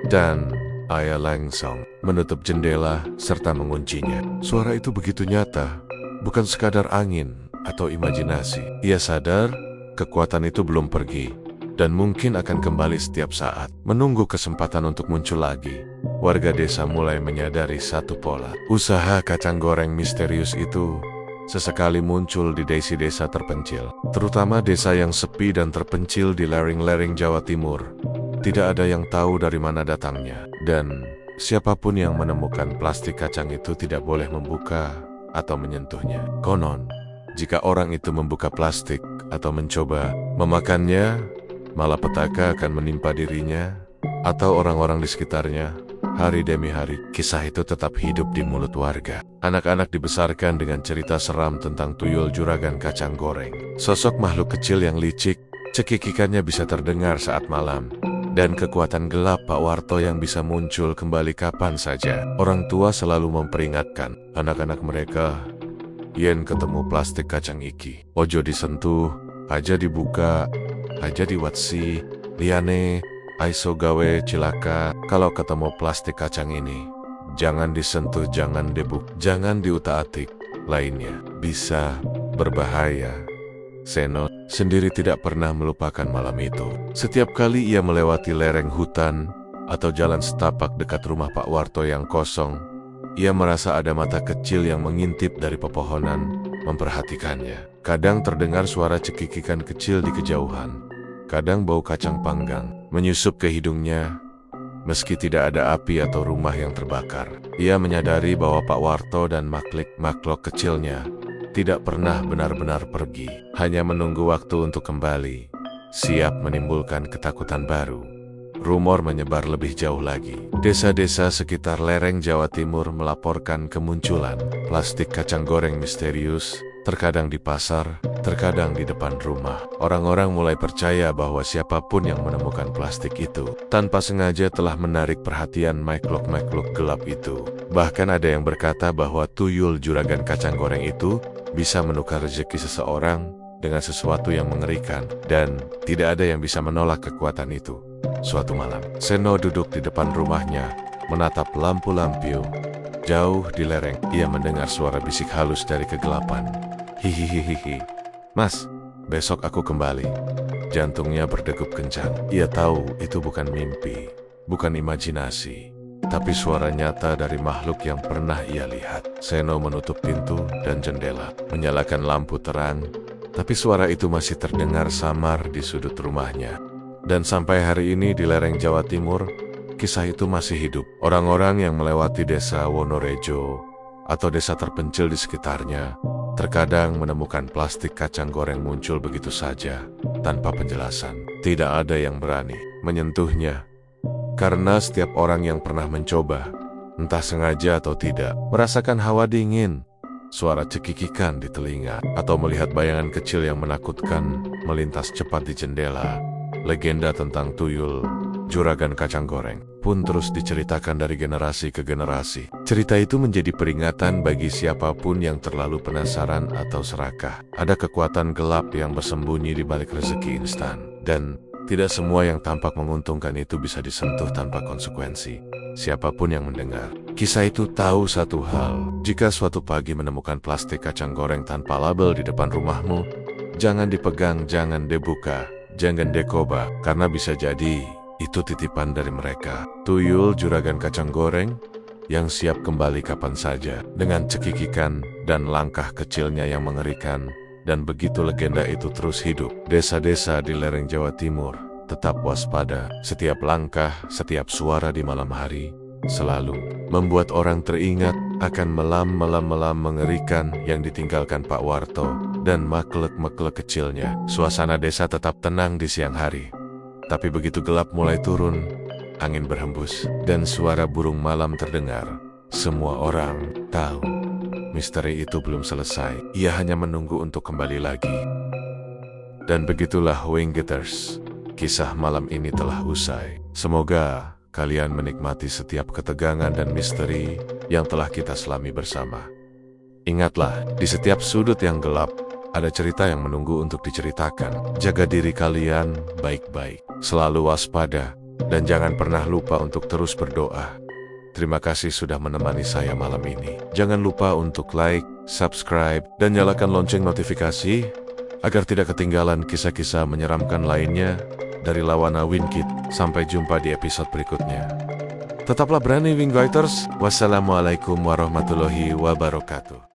Dan ia langsung menutup jendela serta menguncinya. Suara itu begitu nyata, bukan sekadar angin atau imajinasi. Ia sadar kekuatan itu belum pergi dan mungkin akan kembali setiap saat, menunggu kesempatan untuk muncul lagi. Warga desa mulai menyadari satu pola. Usaha kacang goreng misterius itu sesekali muncul di desa-desa terpencil, terutama desa yang sepi dan terpencil di lereng-lereng Jawa Timur. Tidak ada yang tahu dari mana datangnya, dan siapapun yang menemukan plastik kacang itu tidak boleh membuka atau menyentuhnya. Konon, jika orang itu membuka plastik atau mencoba memakannya, malapetaka akan menimpa dirinya atau orang-orang di sekitarnya. Hari demi hari, kisah itu tetap hidup di mulut warga. Anak-anak dibesarkan dengan cerita seram tentang tuyul juragan kacang goreng. Sosok makhluk kecil yang licik, cekikikannya bisa terdengar saat malam. Dan kekuatan gelap Pak Warto yang bisa muncul kembali kapan saja. Orang tua selalu memperingatkan anak-anak mereka, yen ketemu plastik kacang iki, ojo disentuh, aja dibuka, aja diwatsi, liane, aiso gawe cilaka. Kalau ketemu plastik kacang ini, jangan disentuh, jangan dibuk, jangan diutak-atik, lainnya bisa berbahaya. Seno sendiri tidak pernah melupakan malam itu. Setiap kali ia melewati lereng hutan atau jalan setapak dekat rumah Pak Warto yang kosong, ia merasa ada mata kecil yang mengintip dari pepohonan, memperhatikannya. Kadang terdengar suara cekikikan kecil di kejauhan, kadang bau kacang panggang menyusup ke hidungnya. Meski tidak ada api atau rumah yang terbakar, ia menyadari bahwa Pak Warto dan makhluk kecilnya tidak pernah benar-benar pergi, hanya menunggu waktu untuk kembali, siap menimbulkan ketakutan baru. Rumor menyebar lebih jauh lagi. Desa-desa sekitar lereng Jawa Timur melaporkan kemunculan plastik kacang goreng misterius, terkadang di pasar, terkadang di depan rumah. Orang-orang mulai percaya bahwa siapapun yang menemukan plastik itu, tanpa sengaja telah menarik perhatian makhluk-makhluk gelap itu. Bahkan ada yang berkata bahwa tuyul juragan kacang goreng itu bisa menukar rezeki seseorang dengan sesuatu yang mengerikan, dan tidak ada yang bisa menolak kekuatan itu. Suatu malam, Seno duduk di depan rumahnya, menatap lampu-lampu. Jauh di lereng, ia mendengar suara bisik halus dari kegelapan. "Hihihihihi, Mas, besok aku kembali. Jantungnya berdegup kencang. Ia tahu itu bukan mimpi, bukan imajinasi, tapi suara nyata dari makhluk yang pernah ia lihat. Seno menutup pintu dan jendela, menyalakan lampu terang, tapi suara itu masih terdengar samar di sudut rumahnya. Dan sampai hari ini di lereng Jawa Timur, kisah itu masih hidup. Orang-orang yang melewati desa Wonorejo atau desa terpencil di sekitarnya terkadang menemukan plastik kacang goreng muncul begitu saja, tanpa penjelasan. Tidak ada yang berani menyentuhnya, karena setiap orang yang pernah mencoba, entah sengaja atau tidak, merasakan hawa dingin, suara cekikikan di telinga, atau melihat bayangan kecil yang menakutkan melintas cepat di jendela. Legenda tentang tuyul, juragan kacang goreng, pun terus diceritakan dari generasi ke generasi. Cerita itu menjadi peringatan bagi siapapun yang terlalu penasaran atau serakah. Ada kekuatan gelap yang bersembunyi di balik rezeki instan, dan tidak semua yang tampak menguntungkan itu bisa disentuh tanpa konsekuensi. Siapapun yang mendengar kisah itu tahu satu hal: jika suatu pagi menemukan plastik kacang goreng tanpa label di depan rumahmu, jangan dipegang, jangan dibuka, jangan dekoba, karena bisa jadi itu titipan dari mereka. Tuyul juragan kacang goreng yang siap kembali kapan saja, dengan cekikikan dan langkah kecilnya yang mengerikan. Dan begitu legenda itu terus hidup, desa-desa di lereng Jawa Timur tetap waspada. Setiap langkah, setiap suara di malam hari selalu membuat orang teringat akan melam mengerikan yang ditinggalkan Pak Warto dan makhluk-makhluk kecilnya. Suasana desa tetap tenang di siang hari, tapi begitu gelap mulai turun, angin berhembus, dan suara burung malam terdengar, semua orang tahu misteri itu belum selesai. Ia hanya menunggu untuk kembali lagi. Dan begitulah Winggetters, kisah malam ini telah usai. Semoga kalian menikmati setiap ketegangan dan misteri yang telah kita selami bersama. Ingatlah, di setiap sudut yang gelap ada cerita yang menunggu untuk diceritakan. Jaga diri kalian baik-baik, selalu waspada, dan jangan pernah lupa untuk terus berdoa. Terima kasih sudah menemani saya malam ini. Jangan lupa untuk like, subscribe, dan nyalakan lonceng notifikasi agar tidak ketinggalan kisah-kisah menyeramkan lainnya dari Lawana Wingkit. Sampai jumpa di episode berikutnya. Tetaplah berani Winggetters. Wassalamualaikum warahmatullahi wabarakatuh.